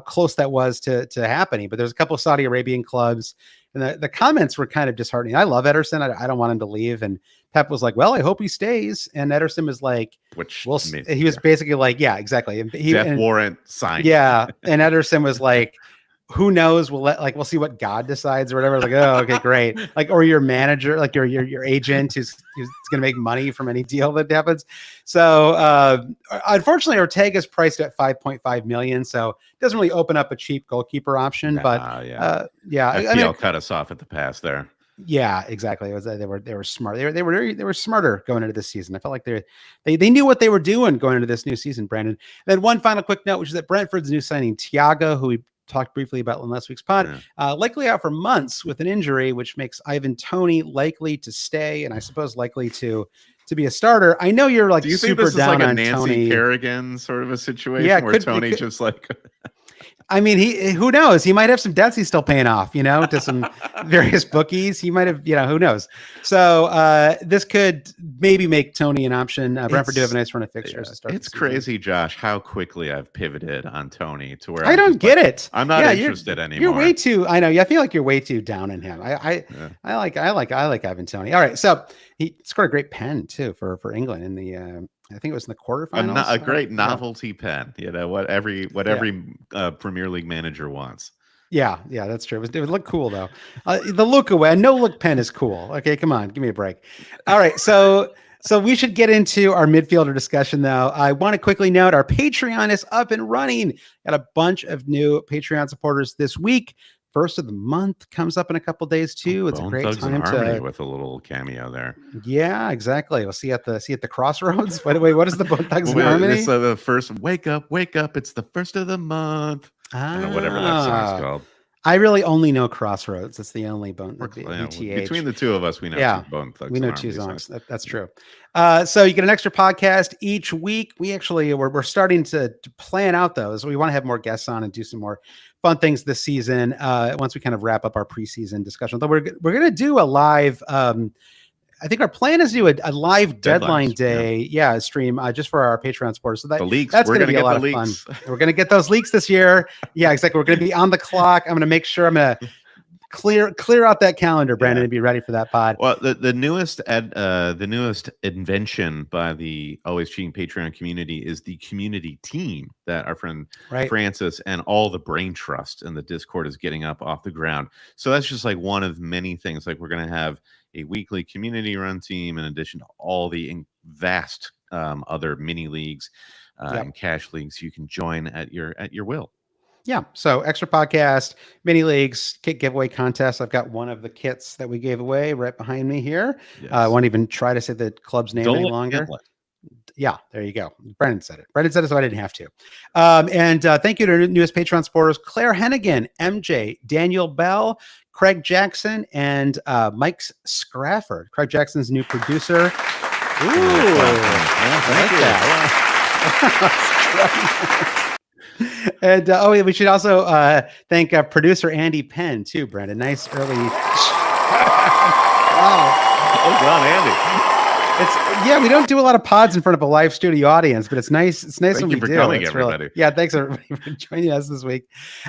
close that was to happening, but there's a couple of Saudi Arabian clubs. And the comments were kind of disheartening. I love Ederson. I don't want him to leave. And Pep was like, well, I hope he stays. And Ederson was like, he was basically like, yeah, exactly. Death warrant signed. Yeah. And Ederson was like, who knows? We'll see what God decides or whatever. Like, oh, okay, great. Like, or your manager, like your agent who's going to make money from any deal that happens. So unfortunately, Ortega's priced at 5.5 million. So it doesn't really open up a cheap goalkeeper option, but FPL cut us off at the pass there. Yeah, exactly. They were smart. They were smarter going into this season. I felt like they knew what they were doing going into this new season, Brandon. And then one final quick note, which is that Brentford's new signing, Thiago, who we talked briefly about in last week's pod, likely out for months with an injury, which makes Ivan Toney likely to stay, and I suppose likely to be a starter. I know you're like, do you think this is like a Nancy Toney. Kerrigan sort of a situation where Toney just like I mean, who knows? He might have some debts he's still paying off, to some various bookies. He might have, who knows? So this could maybe make Toney an option. Brentford do have a nice run of fixtures to start. It's crazy, Josh, how quickly I've pivoted on Toney to where I don't get it. I'm not interested anymore. You're way too. I know. I feel like you're way too down on him. I like Ivan Toney. All right, so he scored a great pen too for England in the. I think it was in the quarterfinals. A great novelty pen, what every Premier League manager wants. Yeah, that's true. It would look cool though. The look away, no look pen is cool. Okay, come on, give me a break. All right, so we should get into our midfielder discussion though. I want to quickly note our Patreon is up and running. Got a bunch of new Patreon supporters this week. First of the month comes up in a couple days too. It's a great time to with a little cameo there. Yeah, exactly. We'll see at the crossroads. By the way, what is the Bone Thugs and Harmony? It's the first wake up. It's the first of the month. Whatever that song's called. I really only know Crossroads. That's the only between the two of us, we know Bone Thugs. We know two songs. That's true. So you get an extra podcast each week. We're starting to plan out those. We want to have more guests on and do some more fun things this season. Once we kind of wrap up our preseason discussion, we're going to do a live. I think our plan is to do a live deadline day, stream just for our Patreon supporters. So that's going to be a lot of fun. We're going to get those leaks this year. Yeah, exactly. We're going to be on the clock. I'm going to make sure I'm going to clear out that calendar, Brandon, and be ready for that pod. Well, the newest invention by the Always Cheating Patreon community is the community team that our friend Francis and all the brain trust in the Discord is getting up off the ground. So that's just like one of many things. Like we're going to have a weekly community run team in addition to all the vast other mini leagues and cash leagues you can join at your will. Yeah. So extra podcast, mini leagues, kit giveaway contest. I've got one of the kits that we gave away right behind me here. Yes. I won't even try to say the club's name any longer. Yeah, there you go. Brendan said it, so I didn't have to. And thank you to our newest Patreon supporters, Claire Hennigan, MJ, Daniel Bell, Craig Jackson, and Mike Scrafford. Craig Jackson's new producer. Ooh, thank you. And we should also thank producer Andy Penn too, Brandon. Nice early. Wow. Well done, Andy. Yeah, we don't do a lot of pods in front of a live studio audience, but it's nice. It's nice when we do. Thank you for coming, everybody. Yeah, thanks everybody for joining us this week.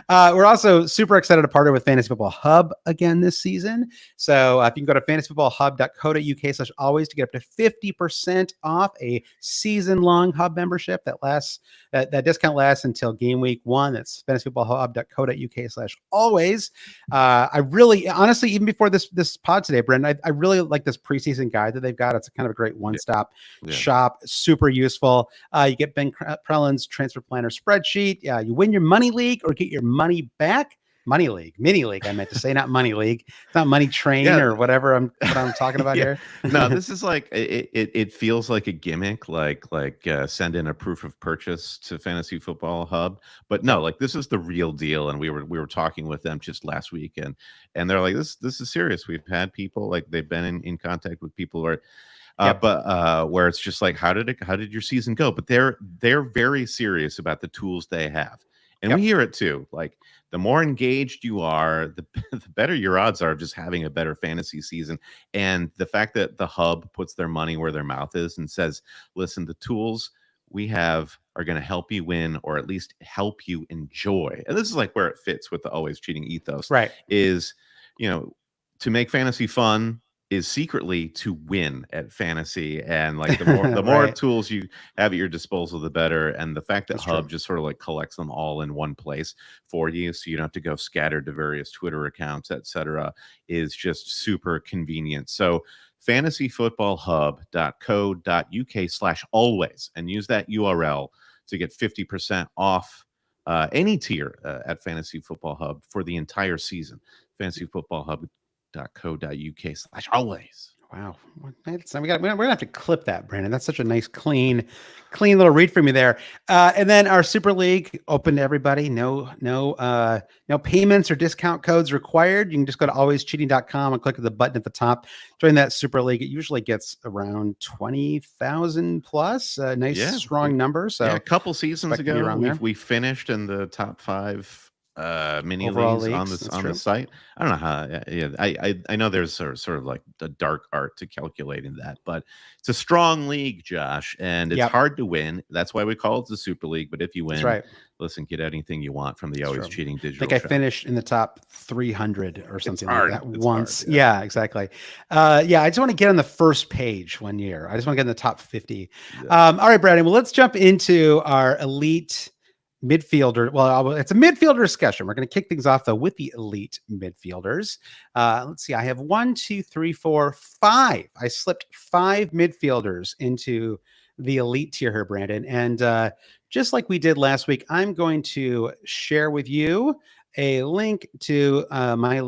We're also super excited to partner with Fantasy Football Hub again this season. So if you can go to fantasyfootballhub.co.uk/always to get up to 50% off a season-long Hub membership that lasts. That discount lasts until game week 1. That's fantasyfootballhub.co.uk/always. I really, honestly, even before this pod today, Brendan, I really like this preseason guide that they've got. It's a kind of a great one-stop shop, super useful. You get Ben Prellin's transfer planner spreadsheet. You win your money league or get your money back. Money league, mini league. I meant to say, not money league. It's not money train or whatever I'm talking about here. No, this is like it feels like a gimmick, like send in a proof of purchase to Fantasy Football Hub, but no, like this is the real deal. And we were talking with them just last week, and they're like, this is serious. We've had people, like, they've been in contact with people where. But where it's just like, how did your season go? But they're very serious about the tools they have, and we hear it too. Like, the more engaged you are, the better your odds are of just having a better fantasy season. And the fact that the Hub puts their money where their mouth is and says, listen, the tools we have are going to help you win, or at least help you enjoy. And this is like where it fits with the always cheating ethos, right? Is, to make fantasy fun is secretly to win at fantasy. And like the more tools you have at your disposal, the better. And the fact that That's Hub true. just sort of like collects them all in one place for you, so you don't have to go scattered to various Twitter accounts, etc., is just super convenient. So fantasyfootballhub.co.uk/always, and use that URL to get 50% off any tier at Fantasy Football Hub for the entire season. fantasyfootballhub.co.uk/always. Wow. We're gonna have to clip that, Brandon. That's such a nice, clean little read for me there. And then our Super League open to everybody. No payments or discount codes required. You can just go to alwayscheating.com and click the button at the top. Join that Super League. It usually gets around 20,000 plus. Nice strong number. So a couple seasons ago, we finished in the top 5 mini leagues on the site. I don't know how. I know there's sort of like the dark art to calculating that, but it's a strong league, Josh, and it's hard to win. That's why we call it the Super League. But if you win, listen, get anything you want from the Always Cheating digital. I think I finished in the top 300 or something like that once. Hard, yeah, exactly. I just want to get on the first page one year. I just want to get in the top 50. All right, Brandon. Well, let's jump into our elite midfielder. Well, it's a midfielder discussion. We're going to kick things off though with the elite midfielders. Let's see. I have 1, 2, 3, 4, 5. I slipped 5 midfielders into the elite tier here, Brandon. And just like we did last week, I'm going to share with you a link to my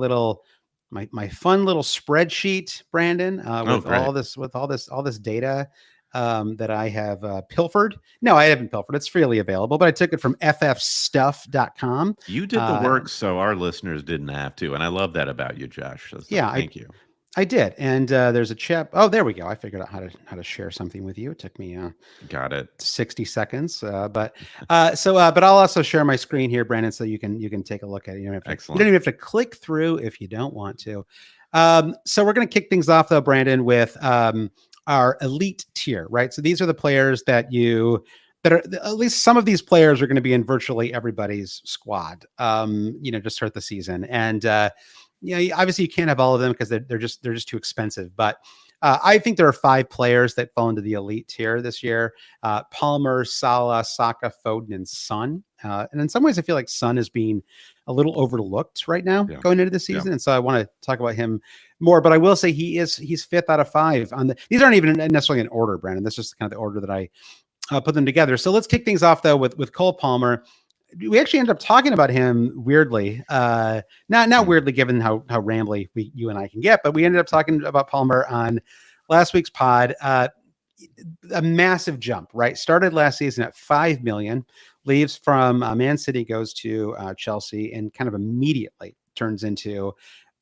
fun little spreadsheet, Brandon, with all this data that I have pilfered. No, I haven't pilfered. It's freely available, but I took it from ffstuff.com. You did the work, so our listeners didn't have to. And I love that about you, Josh. Thank you. I did. And there's a chap. Oh, there we go. I figured out how to share something with you. It took me got it 60 seconds. But I'll also share my screen here, Brandon, so you can take a look at it. You don't even have to click through if you don't want to. So we're going to kick things off though, Brandon, with our elite tier, right? So these are the players that are, at least some of these players are going to be in virtually everybody's squad, to start the season. And, obviously you can't have all of them because they're just too expensive. But I think there are 5 players that fall into the elite tier this year. Palmer, Salah, Saka, Foden, and Son. And in some ways I feel like Son is being a little overlooked right now going into the season. And so I want to talk about him more, but I will say he's 5th out of 5 on these aren't even necessarily in order, Brandon. That's just kind of the order that I put them together. So let's kick things off though with Cole Palmer. We actually ended up talking about him weirdly, not weirdly given how rambly you and I can get, but we ended up talking about Palmer on last week's pod. A massive jump, right? Started last season at 5 million, leaves from Man City, goes to Chelsea, and kind of immediately turns into,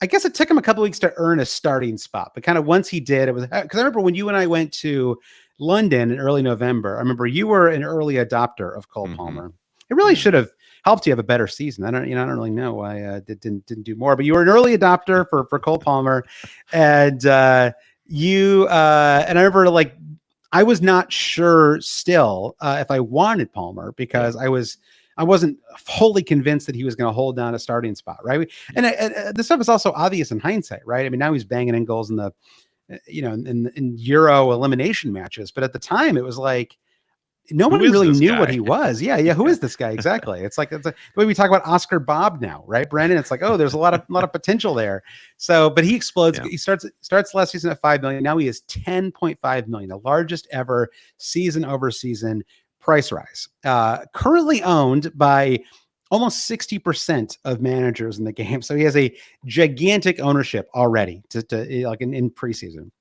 I guess it took him a couple of weeks to earn a starting spot, but kind of once he did, it was because I remember when you and I went to London in early November, I remember you were an early adopter of Cole Palmer. It really should have helped you have a better season. I don't really know why I didn't do more, but you were an early adopter for Cole Palmer, and and I remember like I was not sure still if I wanted Palmer because I wasn't wholly convinced that he was going to hold down a starting spot, right? And this stuff is also obvious in hindsight, right? I mean, now he's banging in goals in the in Euro elimination matches, but at the time it was like no one really knew what he was. Yeah. Who is this guy exactly? It's like the way we talk about Oscar Bob now, right, Brandon? It's like, oh, there's a lot of potential there. So, but he explodes. Yeah. He starts last season at 5 million. Now he is 10.5 million, the largest ever season over season price rise. Currently owned by almost 60% of managers in the game. So he has a gigantic ownership already to like in preseason.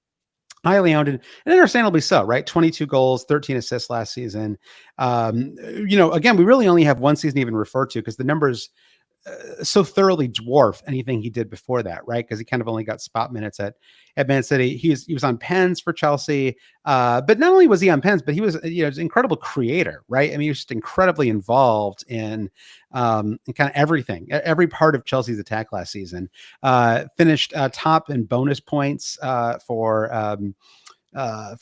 Highly owned and understandably so, right? 22 goals, 13 assists last season. Again, we really only have one season to even refer to because the numbers so thoroughly dwarf anything he did before that, right? Because he kind of only got spot minutes at Man City. He was on pens for Chelsea, but not only was he on pens, but he was an incredible creator, right? I mean, he was just incredibly involved in kind of everything, every part of Chelsea's attack last season. Finished top in bonus points for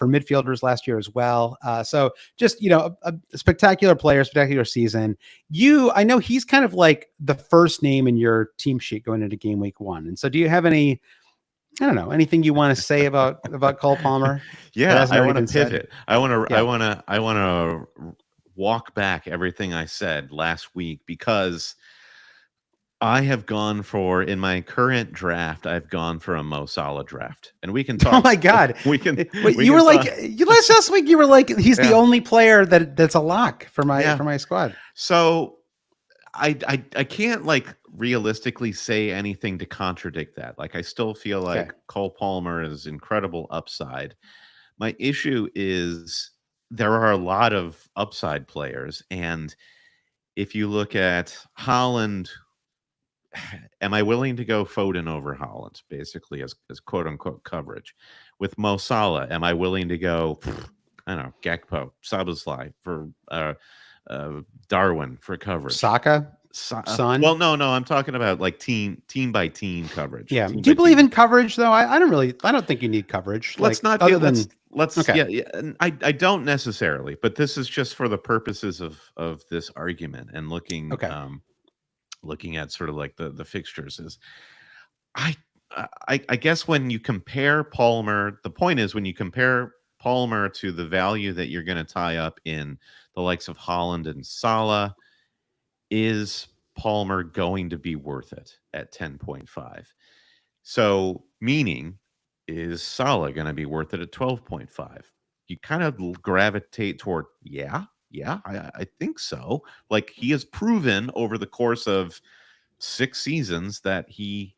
midfielders last year as well. So just, a spectacular player, spectacular season. I know he's kind of like the first name in your team sheet going into game week 1. And so do you have anything you want to say about Cole Palmer? Yeah, I want to pivot. I want to walk back everything I said last week because I have gone in my current draft, I've gone for a Mo Salah draft, and we can talk. Oh my God. Last week you were like, he's the only player that's a lock for my squad. So I can't like realistically say anything to contradict that. Like I still feel like Cole Palmer is incredible upside. My issue is there are a lot of upside players, and if you look at Haaland, am I willing to go Foden over Haaland, basically as quote unquote coverage? With Mo Salah, am I willing to go, I don't know, Gakpo, Szoboszlai for Darwin for coverage? Saka? Son? Well, no, I'm talking about like team by team coverage. Yeah. Do you believe in coverage though? I don't think you need coverage. Let's not do let's yeah. I don't necessarily, but this is just for the purposes of this argument and looking looking at sort of like the fixtures is I guess when you compare Palmer, the point is when you compare Palmer to the value that you're going to tie up in the likes of Haaland and Salah, is Palmer going to be worth it at 10.5? So meaning, is Salah going to be worth it at 12.5? You kind of gravitate toward, I think so. Like he has proven over the course of 6 seasons that he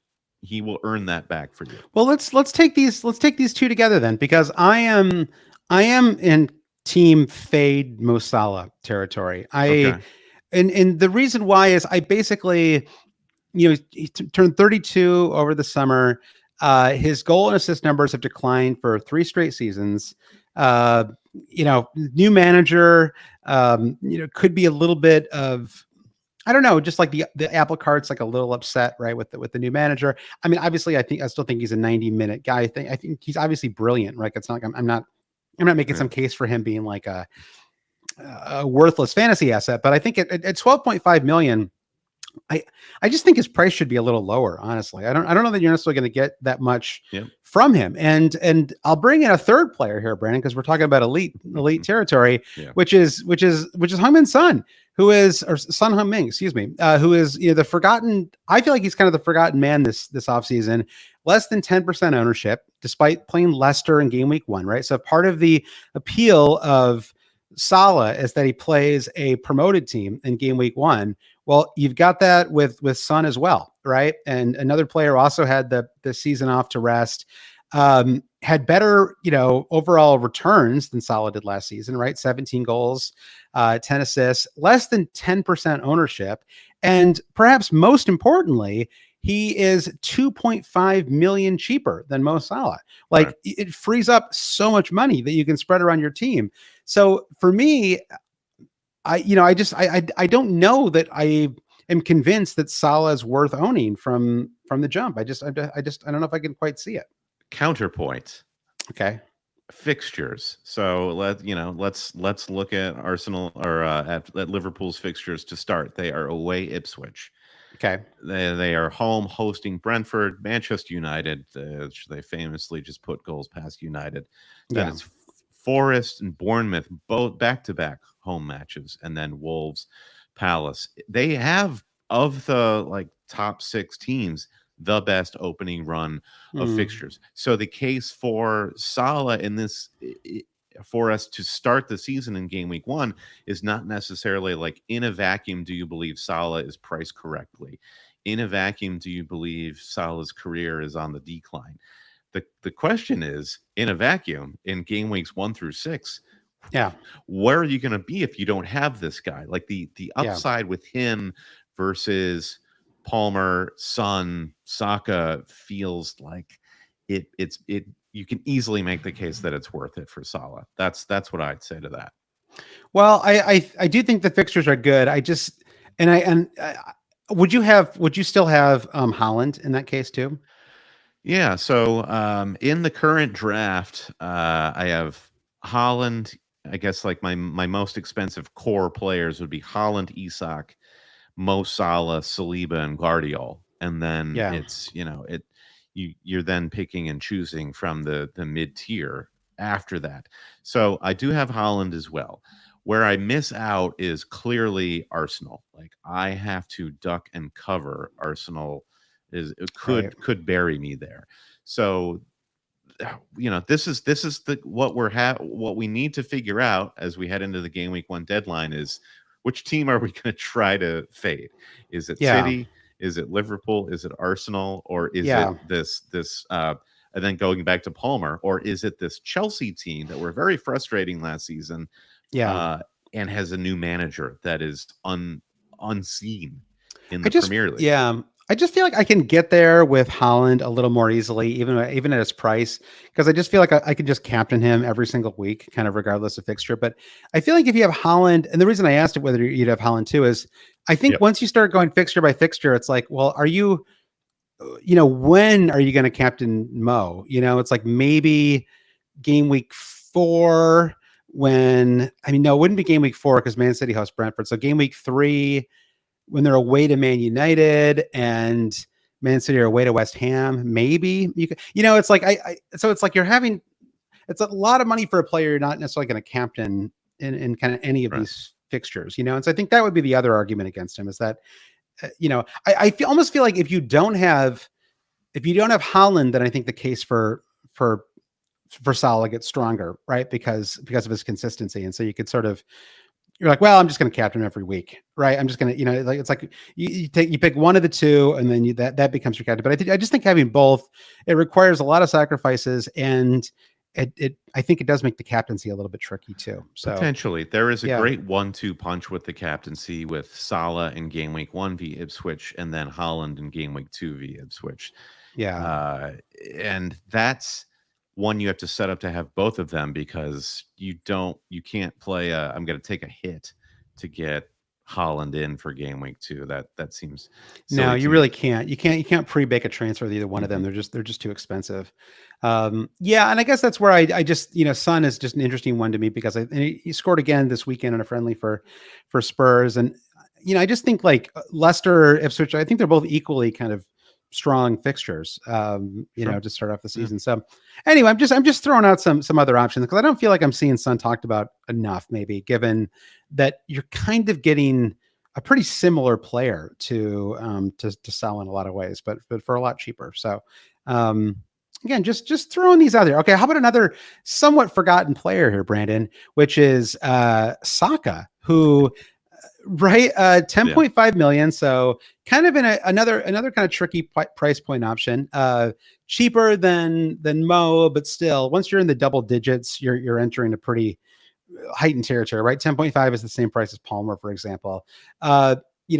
will earn that back for you. Well, let's take these two together then, because I am in team fade Mo Salah territory. And the reason why is I basically, he turned 32 over the summer. His goal and assist numbers have declined for 3 straight seasons. New manager, could be a little bit of, I don't know, just like the apple cart's like a little upset, right, with the new manager. I mean, obviously, I still think he's a 90-minute guy. I think he's obviously brilliant, right? It's not like I'm not making some case for him being like a worthless fantasy asset, but I think at 12.5 million, I just think his price should be a little lower. Honestly, I don't know that you're necessarily going to get that much from him. And I'll bring in a third player here, Brandon, because we're talking about elite territory, which is Heung-min Son, who is, or Son Heung-min, excuse me, who is the forgotten. I feel like he's kind of the forgotten man this offseason. Less than 10% ownership, despite playing Leicester in game week 1, right? So part of the appeal of Salah is that he plays a promoted team in game week 1. Well, you've got that with Son as well, right? And another player also had the season off to rest, had better, overall returns than Salah did last season, right? 17 goals, 10 assists, less than 10% ownership. And perhaps most importantly, he is 2.5 million cheaper than Mo Salah. Like it frees up so much money that you can spread around your team. So for me, I don't know that I am convinced that Salah is worth owning from the jump. I don't know if I can quite see it. Counterpoint. Okay. Fixtures. So let's look at Arsenal or at Liverpool's fixtures to start. They are away Ipswich. Okay. They are home hosting Brentford, Manchester United. They famously just put goals past United. Then Yeah. it's Forest and Bournemouth, both back-to-back home matches, and then Wolves, Palace. They have, of the top 6 teams, the best opening run of fixtures. So the case for Salah in this, for us to start the season in game week 1, is not necessarily like, in a vacuum, do you believe Salah is priced correctly? In a vacuum, do you believe Salah's career is on the decline? The question is, in a vacuum, in game weeks 1 through 6, Yeah. where are you going to be if you don't have this guy? Like the Yeah. upside with him versus Palmer, Son, Saka feels like it. You can easily make the case that it's worth it for Salah. That's what I'd say to that. Well, I do think the fixtures are good. I just would you still have Holland in that case too? Yeah. So in the current draft, I have Holland. I guess like my most expensive core players would be Holland, Isak, Mo Salah, Saliba, and Guardiola, and then Yeah. it's you're then picking and choosing from the mid tier after that. So I do have Holland as well. Where I miss out is clearly Arsenal. Like, I have to duck and cover Arsenal. Right. Could bury me there. So this is the what we need to figure out as we head into the game week 1 deadline is, which team are we going to try to fade? Is it Yeah. City? Is it Liverpool? Is it Arsenal? Or is Yeah. it this and then going back to Palmer, or is it this Chelsea team that were very frustrating last season, Yeah. and has a new manager that is unseen in I the just Premier League? yeah. I just feel like I can get there with Holland a little more easily, even at his price, because I just feel like I can just captain him every single week, kind of regardless of fixture. But I feel like if you have Holland, and the reason I asked it whether you'd have Holland too is, I think Yep. once you start going fixture by fixture, it's like, well, are you, when are you going to captain Mo? It's like maybe game week 4 when, no, it wouldn't be game week 4 because Man City hosts Brentford. So game week 3 when they're away to Man United and Man City are away to West Ham, maybe you could, it's like, so it's like it's a lot of money for a player you're not necessarily going to captain in kind of any of Right. these fixtures, and so I think that would be the other argument against him is that, almost feel like if you don't have Holland, then I think the case for Salah gets stronger, right? Because of his consistency. And so you could sort of, you're like, well, I'm just going to captain him every week, right? I'm just going to, like, it's like you pick one of the two and then that becomes your captain. But I just think having both, it requires a lot of sacrifices, and I think it does make the captaincy a little bit tricky too. So potentially there is a yeah. great 1-2 punch with the captaincy, with Salah in game week 1 via Ipswich, and then Holland in game week 2 via Ipswich. Yeah. And that's one you have to set up to have both of them, because you can't play I'm going to take a hit to get Holland in for game week 2. That seems silly. No, you to really me. can't. You can't pre-bake a transfer with either one of them. They're just too expensive. Yeah, and I guess that's where I just, Son is just an interesting one to me because he scored again this weekend on a friendly for Spurs, and I just think like Leicester, Ipswich, I think they're both equally kind of strong fixtures, Sure. to start off the season. So anyway, I'm just throwing out some other options because I don't feel like I'm seeing Son talked about enough, maybe given that you're kind of getting a pretty similar player to Salah in a lot of ways, but for a lot cheaper. So again, just throwing these out there. Okay, how about another somewhat forgotten player here, Brandon, which is Saka, who right 10.5 million, so kind of in another kind of tricky price point option, cheaper than Mo, but still once you're in the double digits, you're entering a pretty heightened territory, right? 10.5 is the same price as Palmer, for example.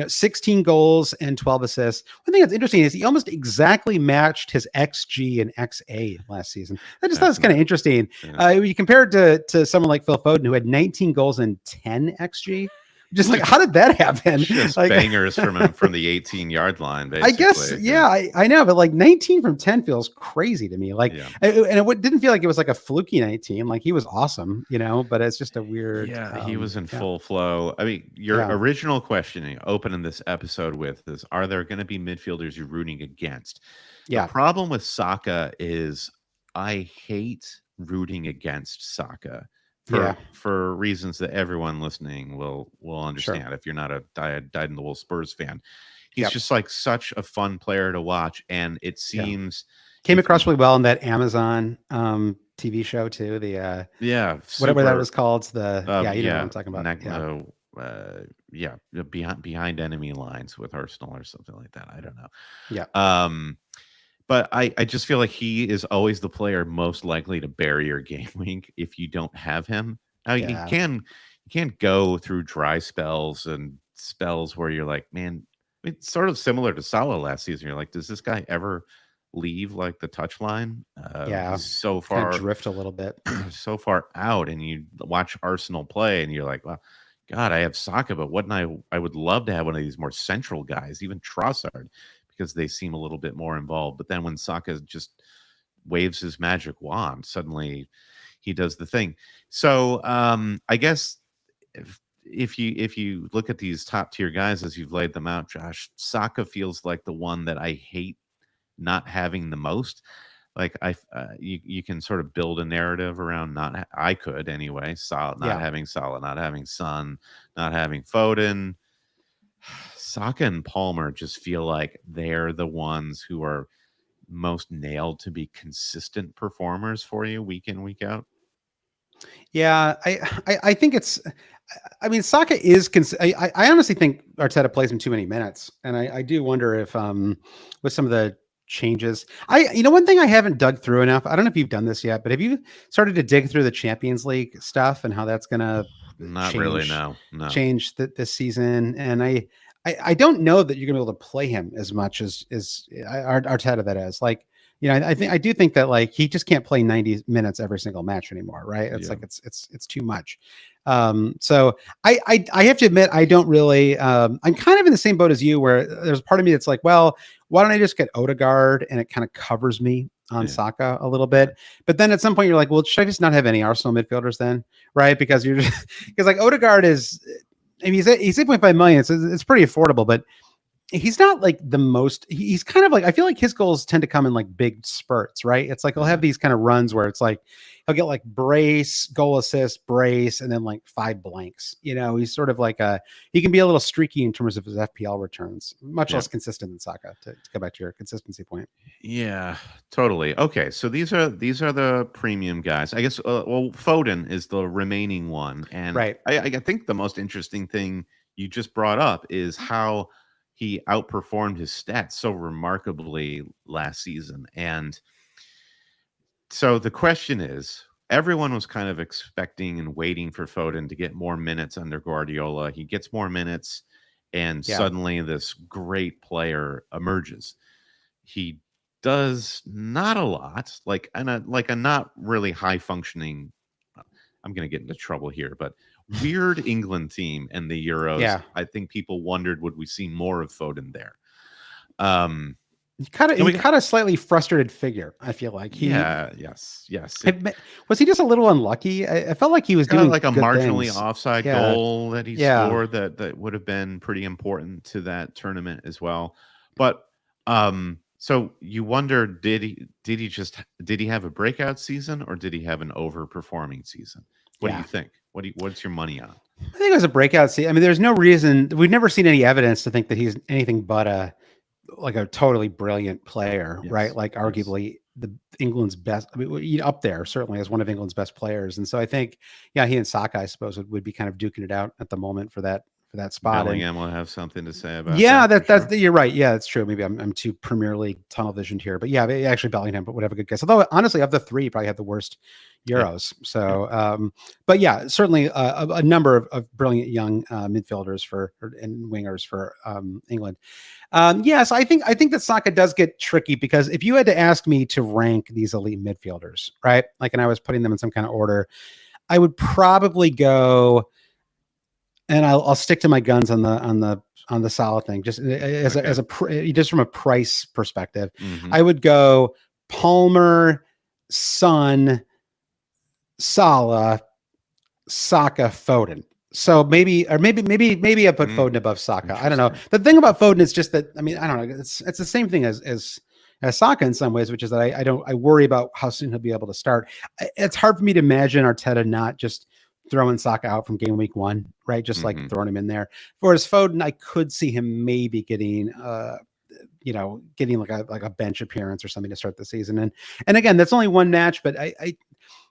16 goals and 12 assists. One thing that's interesting is he almost exactly matched his XG and XA last season. I just thought it's kind of interesting. You compare it to someone like Phil Foden, who had 19 goals and 10 XG. Just like, how did that happen? Just like, bangers from the 18-yard line, basically. I guess, yeah, I know, but like 19 from 10 feels crazy to me. Like, yeah. And it didn't feel like it was like a fluky 19. Like he was awesome, but it's just a weird. Yeah, he was in full flow. I mean, your original questioning, opening this episode with, is: are there going to be midfielders you're rooting against? Yeah. The problem with Saka is I hate rooting against Saka for reasons that everyone listening will understand. Sure. If you're not a dyed-in-the-wool Spurs fan, he's just like such a fun player to watch, and it seems came across really well in that Amazon TV show too. The whatever that was called. The you know what I'm talking about. Behind enemy lines with Arsenal or something like that. I don't know. Yeah. But I just feel like he is always the player most likely to bury your game week if you don't have him. Now, you can't go through dry spells and spells where you're like, man, it's sort of similar to Salah last season. You're like, does this guy ever leave like the touchline? He's so far kind of drift a little bit, so far out, and you watch Arsenal play, and you're like, well, God, I have Saka, but I would love to have one of these more central guys, even Trossard, because they seem a little bit more involved. But then when Saka just waves his magic wand, suddenly he does the thing. So I guess if you look at these top tier guys as you've laid them out, Josh, Saka feels like the one that I hate not having the most. Like you can sort of build a narrative around I could anyway. Having Salah, not having Son, not having Foden. Saka and Palmer just feel like they're the ones who are most nailed to be consistent performers for you week in, week out. Yeah, I think it's. I mean, Saka is. I honestly think Arteta plays him too many minutes, and I do wonder if with some of the changes, one thing I haven't dug through enough. I don't know if you've done this yet, but have you started to dig through the Champions League stuff and how that's gonna change this season? And I don't know that you're gonna be able to play him as much as Arteta that is. Like, I do think that like he just can't play 90 minutes every single match anymore, right? It's like it's too much. So I have to admit I don't really. I'm kind of in the same boat as you, where there's part of me that's like, well, why don't I just get Odegaard and it kind of covers me on Saka a little bit? But then at some point you're like, well, should I just not have any Arsenal midfielders then, right? Because because like Odegaard is. I mean, he's 8.5 million. So it's pretty affordable, but he's not like the most. He's kind of like, I feel like his goals tend to come in like big spurts, right? It's like he'll have these kind of runs where it's like he'll get like brace, goal assist, brace, and then like 5 blanks. He's sort of like he can be a little streaky in terms of his FPL returns, much less consistent than Saka. To go back to your consistency point. Yeah, totally. Okay, so these are the premium guys. I guess. Well, Foden is the remaining one, and right. I think the most interesting thing you just brought up is how he outperformed his stats so remarkably last season. And so the question is, everyone was kind of expecting and waiting for Foden to get more minutes under Guardiola. He gets more minutes, and suddenly this great player emerges. He does not a lot, like a not really high functioning. I'm going to get into trouble here, but weird England team in the Euros. Yeah. I think people wondered, would we see more of Foden there? He kind of slightly frustrated figure. I feel like yes. Was he just a little unlucky? I felt like he was doing like a marginally things. offside goal that he scored that would have been pretty important to that tournament as well. But so you wonder, did he have a breakout season, or did he have an overperforming season? What do you think? What's your money on? I think it was a breakout season. I mean, there's no reason. We've never seen any evidence to think that he's anything but a totally brilliant player, right? Like arguably the England's best. I mean, up there certainly as one of England's best players. And so I think, he and Saka, I suppose, would be kind of duking it out at the moment for that spot. Bellingham will have something to say about that. You're right. Yeah, that's true. Maybe I'm too Premier League tunnel visioned here, but actually Bellingham, but would have a good guess. Although honestly, of the three, he probably had the worst Euros. So, but certainly a number of brilliant young midfielders and wingers for England. So I think that Saka does get tricky, because if you had to ask me to rank these elite midfielders, right? Like, and I was putting them in some kind of order, I would probably go and I'll stick to my guns on the Salah thing, just just from a price perspective. I would go Palmer, Son, Salah, Saka, Foden. So maybe I put Foden above Saka. I don't know. The thing about Foden is just that, I mean, I don't know. It's the same thing as Saka in some ways, which is that I worry about how soon he'll be able to start. It's hard for me to imagine Arteta not just throwing Saka out from game week 1, right? Just like throwing him in there. Whereas Foden, I could see him maybe getting like a bench appearance or something to start the season. And again, that's only one match, but I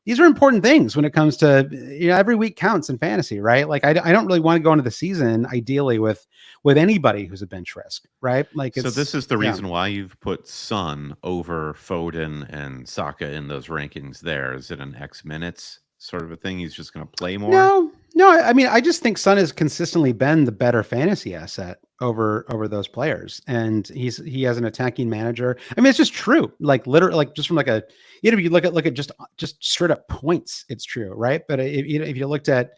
these are important things when it comes to, every week counts in fantasy, right? Like I don't really want to go into the season ideally with anybody who's a bench risk, right? Like, so this is the reason why you've put Son over Foden and Saka in those rankings there. Is it an X minutes sort of a thing? He's just going to play more? No. I mean, I just think Son has consistently been the better fantasy asset over those players, and he has an attacking manager. I mean, it's just true. Like literally, like just from like a, if you look at just straight up points, it's true, right? But if you looked at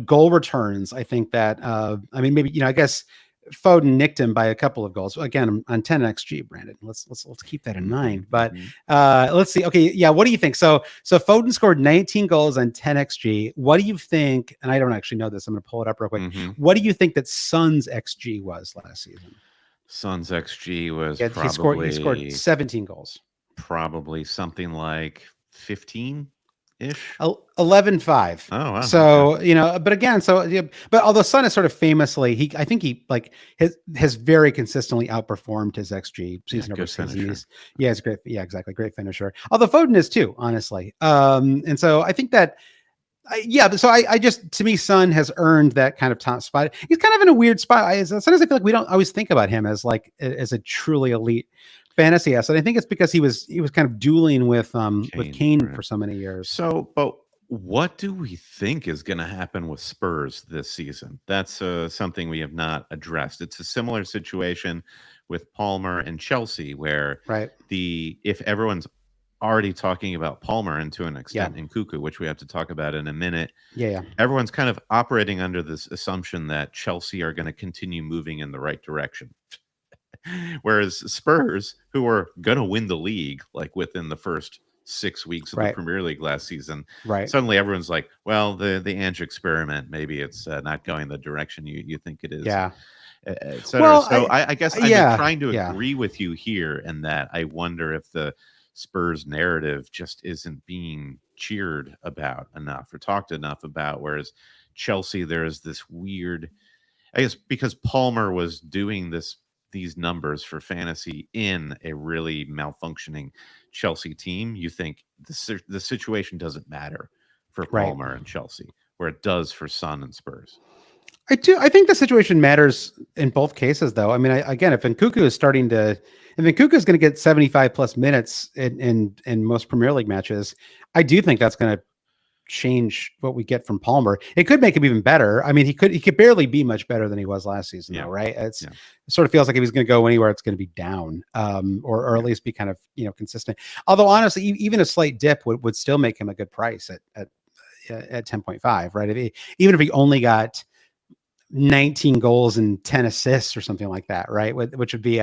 goal returns, I think that I mean, maybe I guess Foden nicked him by a couple of goals. Again, on 10 XG, Brandon. Let's keep that in mind. But let's see. Okay, yeah. What do you think? So Foden scored 19 goals on 10 XG. What do you think? And I don't actually know this. I'm going to pull it up real quick. What do you think that Son's XG was last season? Son's XG was he scored 17 goals. Probably something like 15. 11-5. Oh, wow. So, but again, but although Son is sort of famously, I think he has very consistently outperformed his XG season over season. He's great. Yeah, exactly. Great finisher. Although Foden is too, honestly. And so I think that, so I just, to me, Son has earned that kind of top spot. He's kind of in a weird spot. Sometimes I feel like we don't always think about him as a truly elite fantasy asset. I think it's because he was kind of dueling with Kane for so many years. So, but what do we think is going to happen with Spurs this season? That's something we have not addressed. It's a similar situation with Palmer and Chelsea, where if everyone's already talking about Palmer and to an extent in Cuckoo, which we have to talk about in a minute. Everyone's kind of operating under this assumption that Chelsea are going to continue moving in the right direction. Whereas Spurs, who were going to win the league like within the first 6 weeks of the Premier League last season, suddenly everyone's like, well, the Ange experiment, maybe it's not going the direction you think it is. Et cetera. Well, so I guess I'm trying to agree with you here, in that I wonder if the Spurs narrative just isn't being cheered about enough or talked enough about. Whereas Chelsea, there is this weird, I guess, because Palmer was doing these numbers for fantasy in a really malfunctioning Chelsea team, you think the situation doesn't matter for Palmer and Chelsea, where it does for Son and Spurs. I think the situation matters in both cases, though. I mean, again, if Nkunku is going to get 75 plus minutes in most Premier League matches, I do think that's going to change what we get from Palmer. It could make him even better. I mean, he could barely be much better than he was last season, though, right? It sort of feels like if he's going to go anywhere, it's going to be down, or at least be kind of consistent. Although honestly, even a slight dip would still make him a good price at 10.5, right? Even if he only got 19 goals and 10 assists or something like that, right? Which would be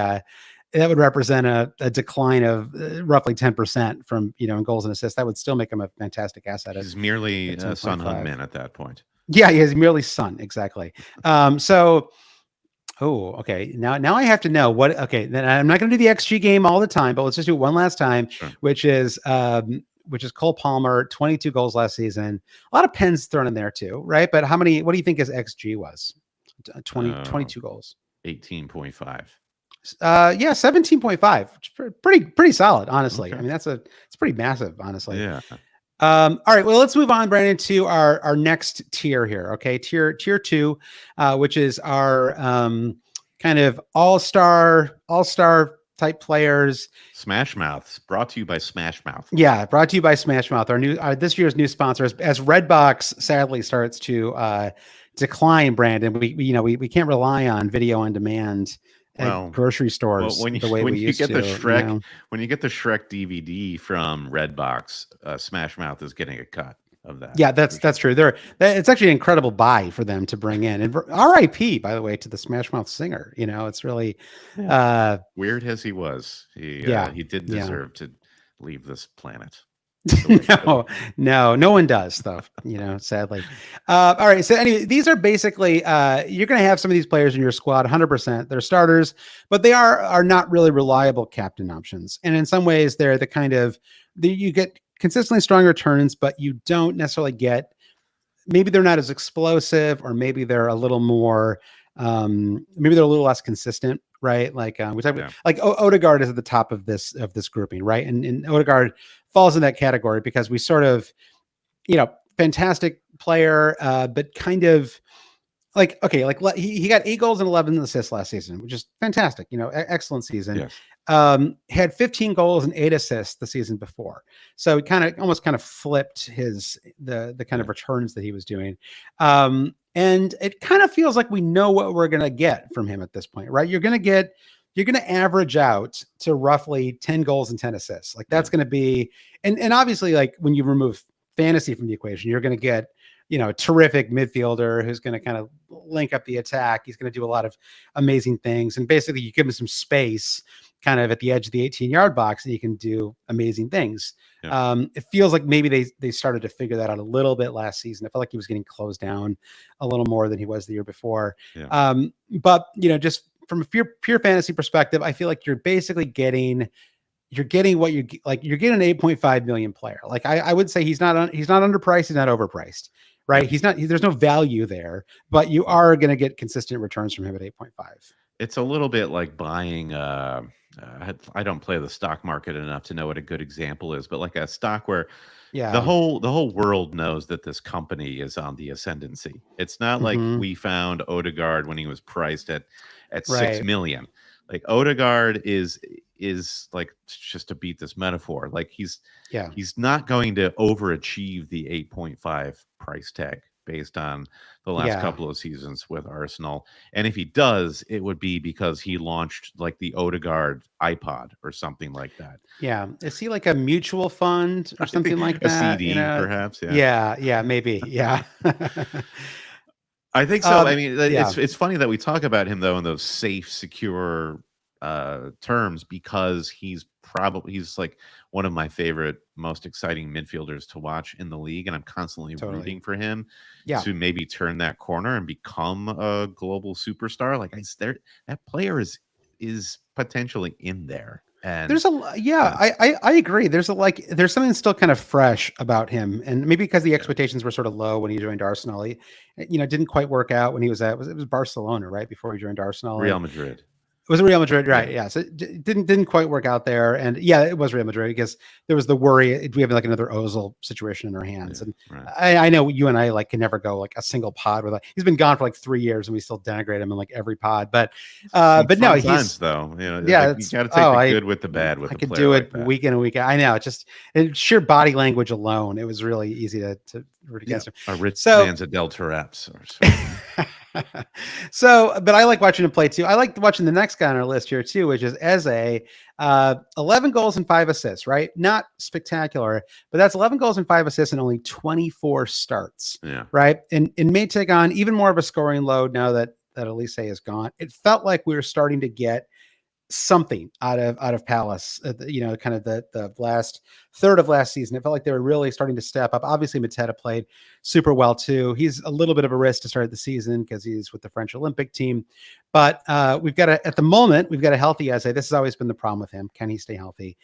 that would represent a decline of roughly 10% from, in goals and assists. That would still make him a fantastic asset. He's merely Son Heung-min at that point. Yeah, he is merely Son. Exactly. Okay. Now I have to know what, then I'm not going to do the XG game all the time, but let's just do it one last time, which is Cole Palmer, 22 goals last season. A lot of pens thrown in there too, right? But what do you think his XG was? 22 goals. 18.5. 17.5. Pretty solid, honestly. Okay. I mean, it's pretty massive, honestly. Yeah. All right. Well, let's move on, Brandon, to our next tier here. Okay. Tier 2, which is our kind of all-star type players. Smash Mouths, brought to you by Smash Mouth. Yeah, brought to you by Smash Mouth, our this year's new sponsor. As Redbox sadly starts to decline, Brandon, we can't rely on video on demand at grocery stores when you get the Shrek DVD from Redbox, Smash Mouth is getting a cut. of that. Yeah, that's true. It's actually an incredible buy for them to bring in. And R.I.P. by the way to the Smash Mouth singer. It's really, Yeah. Weird as he was, yeah, he didn't yeah. deserve to leave this planet the way he did. No one does though, sadly. All right. So anyway, these are basically, you're going to have some of these players in your squad, 100%. They're starters, but they are not really reliable captain options. And in some ways they're the kind of, you get consistently strong returns, but you don't necessarily get, maybe they're not as explosive, or maybe they're a little more, maybe they're a little less consistent, right? Like we talk about, like Odegaard is at the top of this grouping, right? And Odegaard falls in that category because we sort of, fantastic player, but kind of like, okay, like he got 8 goals and 11 assists last season, which is fantastic. Excellent season. Yes. Had 15 goals and 8 assists the season before. So he almost flipped the kind of returns that he was doing. And it kind of feels like we know what we're going to get from him at this point, right? You're going to average out to roughly 10 goals and 10 assists. Like that's going to be, and obviously like when you remove fantasy from the equation, you're going to get, a terrific midfielder who's going to kind of link up the attack. He's going to do a lot of amazing things. And basically you give him some space kind of at the edge of the 18-yard box and he can do amazing things. Yeah. It feels like maybe they started to figure that out a little bit last season. I felt like he was getting closed down a little more than he was the year before. Yeah. But just from a pure fantasy perspective, I feel like you're basically getting what you like. You're getting an 8.5 million player. Like I would say he's not underpriced. He's not overpriced, right? Yeah. There's no value there, but you are going to get consistent returns from him at 8.5. It's a little bit like buying, I don't play the stock market enough to know what a good example is, but like a stock where the whole world knows that this company is on the ascendancy. It's not like we found Odegaard when he was priced at 6 million. Like Odegaard is like, just to beat this metaphor, like he's not going to overachieve the 8.5 price tag based on the last couple of seasons with Arsenal. And if he does, it would be because he launched like the Odegaard iPod or something like that. Yeah. Is he like a mutual fund or something like that? A CD, perhaps. Yeah, maybe. Yeah. I think so. I mean, it's funny that we talk about him though in those safe, secure terms, because he's like one of my favorite, most exciting midfielders to watch in the league, and I'm constantly rooting for him to maybe turn that corner and become a global superstar. Like that player is potentially in there. And there's I agree. There's something still kind of fresh about him, and maybe because the expectations were sort of low when he joined Arsenal. He, didn't quite work out when he was it was Barcelona, right, before he joined Arsenal. Real Madrid. It was Real Madrid, right? Yeah. So it didn't quite work out there, and it was Real Madrid because there was the worry: do we have like another Ozil situation in our hands? And I know you and I can never go like a single pod with he's been gone for like 3 years, and we still denigrate him in like every pod. But no, he's though. You got to take the good with the bad. With I could do it week in and week out. I know, sheer body language alone, it was really easy to root against him. A rich man's Adele Taraps or something. So, but I like watching him play too. I like watching the next guy on our list here too, which is Eze. 11 goals and 5 assists, right? Not spectacular, but that's 11 goals and 5 assists and only 24 starts. Yeah. Right. And may take on even more of a scoring load now that Elise is gone. It felt like we were starting to get something out of Palace, kind of the last third of last season. It felt like they were really starting to step up. Obviously, Mateta played super well too. He's a little bit of a risk to start the season because he's with the French Olympic team. But at the moment, we've got a healthy Eze. This has always been the problem with him. Can he stay healthy?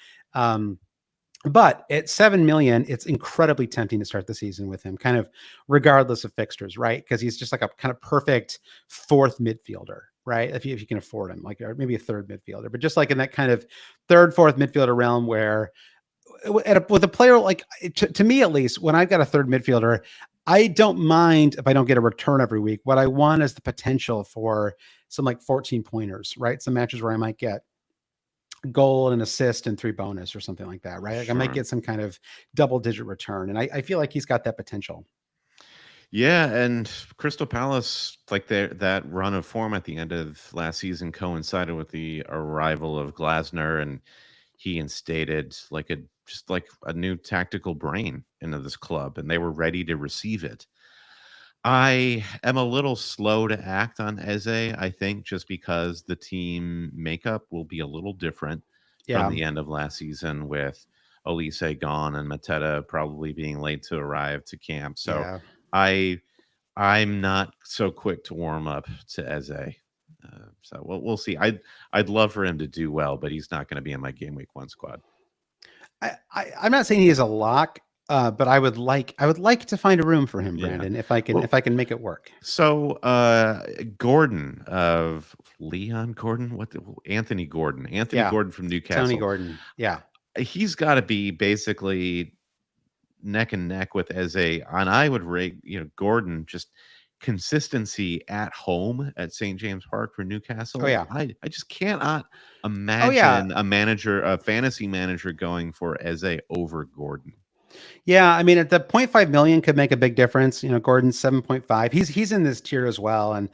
But at 7 million, it's incredibly tempting to start the season with him, kind of regardless of fixtures, right? Because he's just like a kind of perfect fourth midfielder, right? If you can afford him, or maybe a third midfielder, but just like in that kind of third, fourth midfielder realm where with a player like, to me at least, when I've got a third midfielder, I don't mind if I don't get a return every week. What I want is the potential for some like 14 pointers, right? Some matches where I might get goal and assist and 3 bonus or something like that, right? Like I might get some kind of double-digit return, and I feel like he's got that potential. Yeah, and Crystal Palace, like that run of form at the end of last season coincided with the arrival of Glasner, and he instated like a new tactical brain into this club, and they were ready to receive it. I am a little slow to act on Eze, I think, just because the team makeup will be a little different from Yeah. the end of last season, with Elise gone and Mateta probably being late to arrive to camp. So Yeah. I I'm not so quick to warm up to Eze. So we'll see. I'd love for him to do well, but he's not going to be in my game week 1 squad. I'm not saying he is a lock, but I would like to find a room for him, Yeah. Brandon, if I can Well, if I can make it work. So Gordon of Leon Gordon, Anthony Gordon, Yeah. Gordon from Tony Newcastle. Gordon. Yeah. He's got to be basically neck and neck with Eze, and I would rate Gordon just consistency at home at St. James Park for Newcastle. Oh, yeah. I just cannot Oh, yeah. imagine a fantasy manager going for Eze over Gordon. Yeah, I mean, at the 0.5 million could make a big difference. Gordon's 7.5. He's in this tier as well, and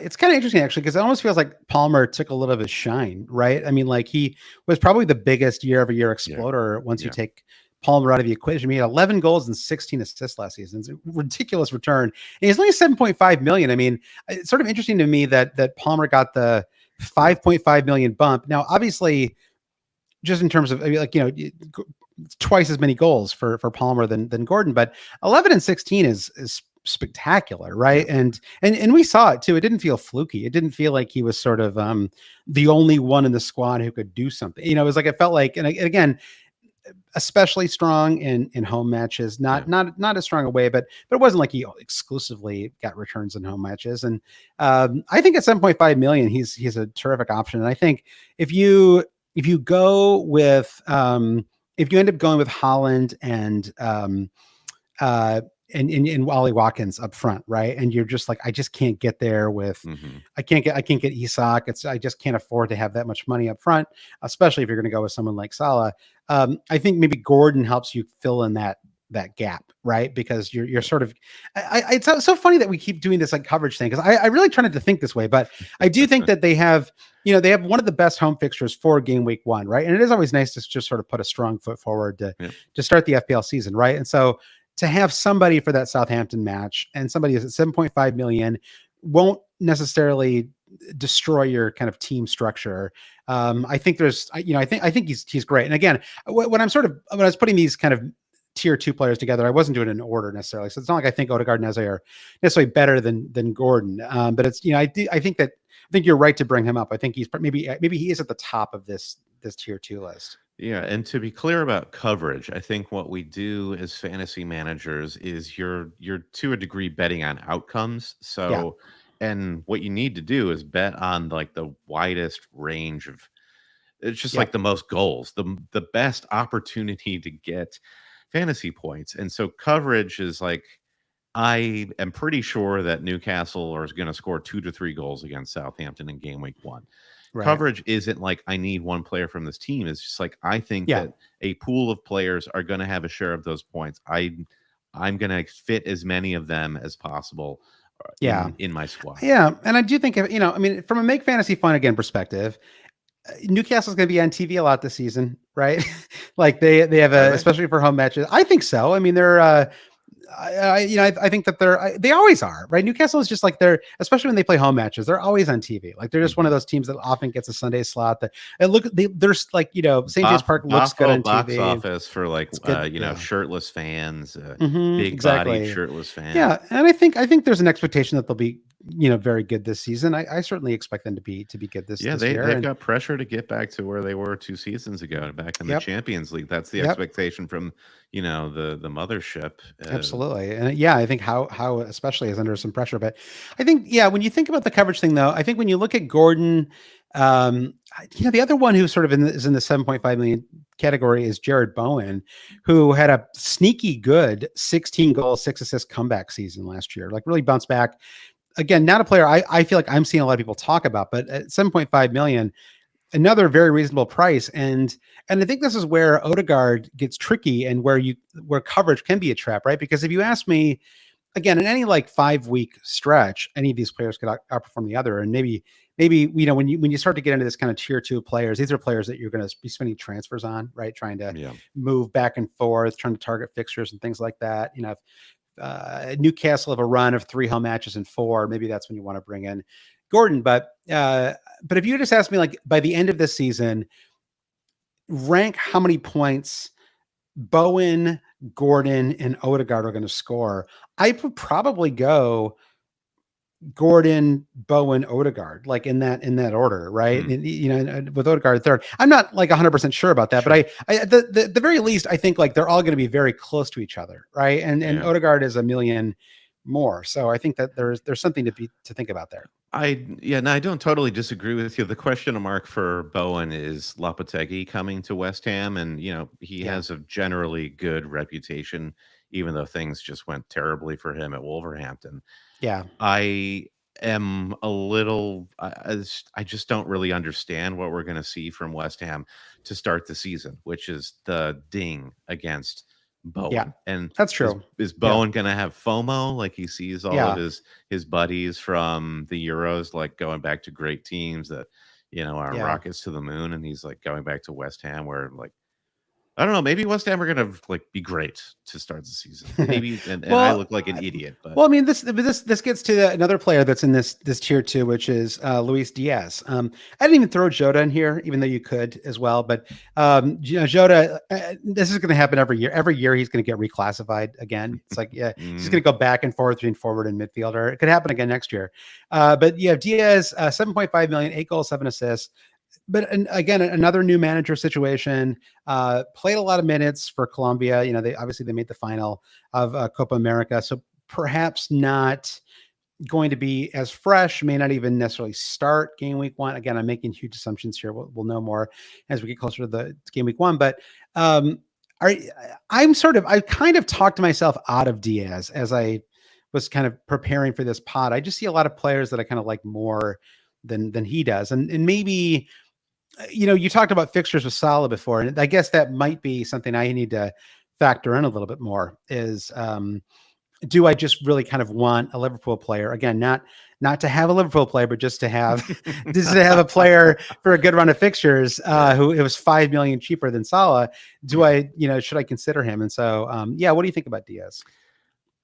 it's kind of interesting actually because it almost feels like Palmer took a little of his shine, right? I mean, like he was probably the biggest year-over-year exploder once you take Palmer out of the equation. He had 11 goals and 16 assists last season. It's a ridiculous return. And he's only 7.5 million. I mean, it's sort of interesting to me that Palmer got the 5.5 million bump. Now, obviously, just in terms of twice as many goals for Palmer than Gordon, but 11 and 16 is spectacular, right? Yeah. And we saw it too. It didn't feel fluky. It didn't feel like he was sort of the only one in the squad who could do something. It was like it felt like, and again, especially strong in home matches, not as strong away, but it wasn't like he exclusively got returns in home matches. And I think at 7.5 million, he's a terrific option. And I think if you go with if you end up going with Holland and Wally Watkins up front, right? And you're just like, I just can't get there with, I can't get Isak. I just can't afford to have that much money up front, especially if you're going to go with someone like Salah. I think maybe Gordon helps you fill in that gap, right? Because you're sort of, it's so funny that we keep doing this like coverage thing, because I really tried to think this way, but I do think that they have one of the best home fixtures for game week 1, right? And it is always nice to just sort of put a strong foot forward to start the FPL season, right? And so to have somebody for that Southampton match, and somebody is at 7.5 million, won't necessarily destroy your kind of team structure. I think I think he's great. And again, when I was putting these kind of tier 2 players together, I wasn't doing it in order necessarily. So it's not like I think Odegaard and Eze are necessarily better than Gordon. But it's, I think you're right to bring him up. I think he's maybe he is at the top of this tier 2 list. Yeah, and to be clear about coverage, I think what we do as fantasy managers is you're to a degree betting on outcomes. So, and what you need to do is bet on like the widest range of, it's just like the most goals, the best opportunity to get fantasy points. And so coverage is like, I am pretty sure that Newcastle is going to score 2 to 3 goals against Southampton in game week 1. Right. Coverage isn't like I need one player from this team. It's just like I think that a pool of players are going to have a share of those points. I'm going to fit as many of them as possible in my squad. Yeah, and I do think I mean, from a make fantasy fun again perspective, Newcastle's going to be on TV a lot this season, right? Like they have especially for home matches. I think so. I mean, they're I think that they always are, right? Newcastle is just like especially when they play home matches, they're always on TV. Like they're just one of those teams that often gets a Sunday slot. That there's like St. James Park looks good on box TV. Office for like shirtless big body shirtless fans. Yeah, and I think there's an expectation that they'll be very good this season. I certainly expect them to be good this year. They've got pressure to get back to where they were 2 seasons ago, back in the Champions League. That's the expectation from the mothership. Absolutely. And I think how especially is under some pressure. But I think when you think about the coverage thing though, I think when you look at Gordon, the other one who sort of is in the 7.5 million category is Jared Bowen, who had a sneaky good 16 goal, 6 assist comeback season last year. Like really bounced back. Again, not a player I feel like I'm seeing a lot of people talk about, but at 7.5 million, another very reasonable price. And I think this is where Odegaard gets tricky and where coverage can be a trap, right? Because if you ask me, again, in any like 5-week stretch, any of these players could outperform the other. And maybe maybe, when you start to get into this kind of tier 2 players, these are players that you're going to be spending transfers on, right? Trying to move back and forth, trying to target fixtures and things like that. If Newcastle have a run of 3 home matches and 4, maybe that's when you want to bring in Gordon. But if you just ask me, like, by the end of this season, rank how many points Bowen, Gordon, and Odegaard are going to score, I would probably go Gordon, Bowen, Odegaard, like in that order, right? And, with Odegaard third. I'm not like 100% sure about that, but I at the very least, I think like they're all going to be very close to each other, right? And Odegaard is a million more, so I think that there's something to think about there. I don't totally disagree with you. The question mark for Bowen is Lopetegui coming to West Ham, and he has a generally good reputation, even though things just went terribly for him at Wolverhampton. Yeah, I am a little. I just don't really understand what we're going to see from West Ham to start the season, which is the ding against Bowen. Yeah, and that's true. Is Bowen going to have FOMO? Like he sees all of his buddies from the Euros, like going back to great teams that, are rockets to the moon. And he's like going back to West Ham where, like, I don't know, maybe West Ham are going to like be great to start the season. Maybe, and I look like an idiot. But well, I mean, this gets to another player that's in this tier 2, which is Luis Diaz. I didn't even throw Jota in here, even though you could as well. But Jota, this is going to happen every year. Every year he's going to get reclassified again. It's like he's going to go back and forth between forward and midfielder. It could happen again next year. But you have Diaz, 7.5 million, 8 goals, 7 assists. But again, another new manager situation. Played a lot of minutes for Colombia. They made the final of Copa America, so perhaps not going to be as fresh. May not even necessarily start game week 1. Again, I'm making huge assumptions here. We'll know more as we get closer to the game week 1. But I kind of talked myself out of Diaz as I was kind of preparing for this pod. I just see a lot of players that I kind of like more than he does, and maybe. You talked about fixtures with Salah before, and I guess that might be something I need to factor in a little bit more is, do I just really kind of want a Liverpool player? Again, not to have a Liverpool player, but just to have a player for a good run of fixtures, who it was 5 million cheaper than Salah. Should I consider him? And so, what do you think about Diaz?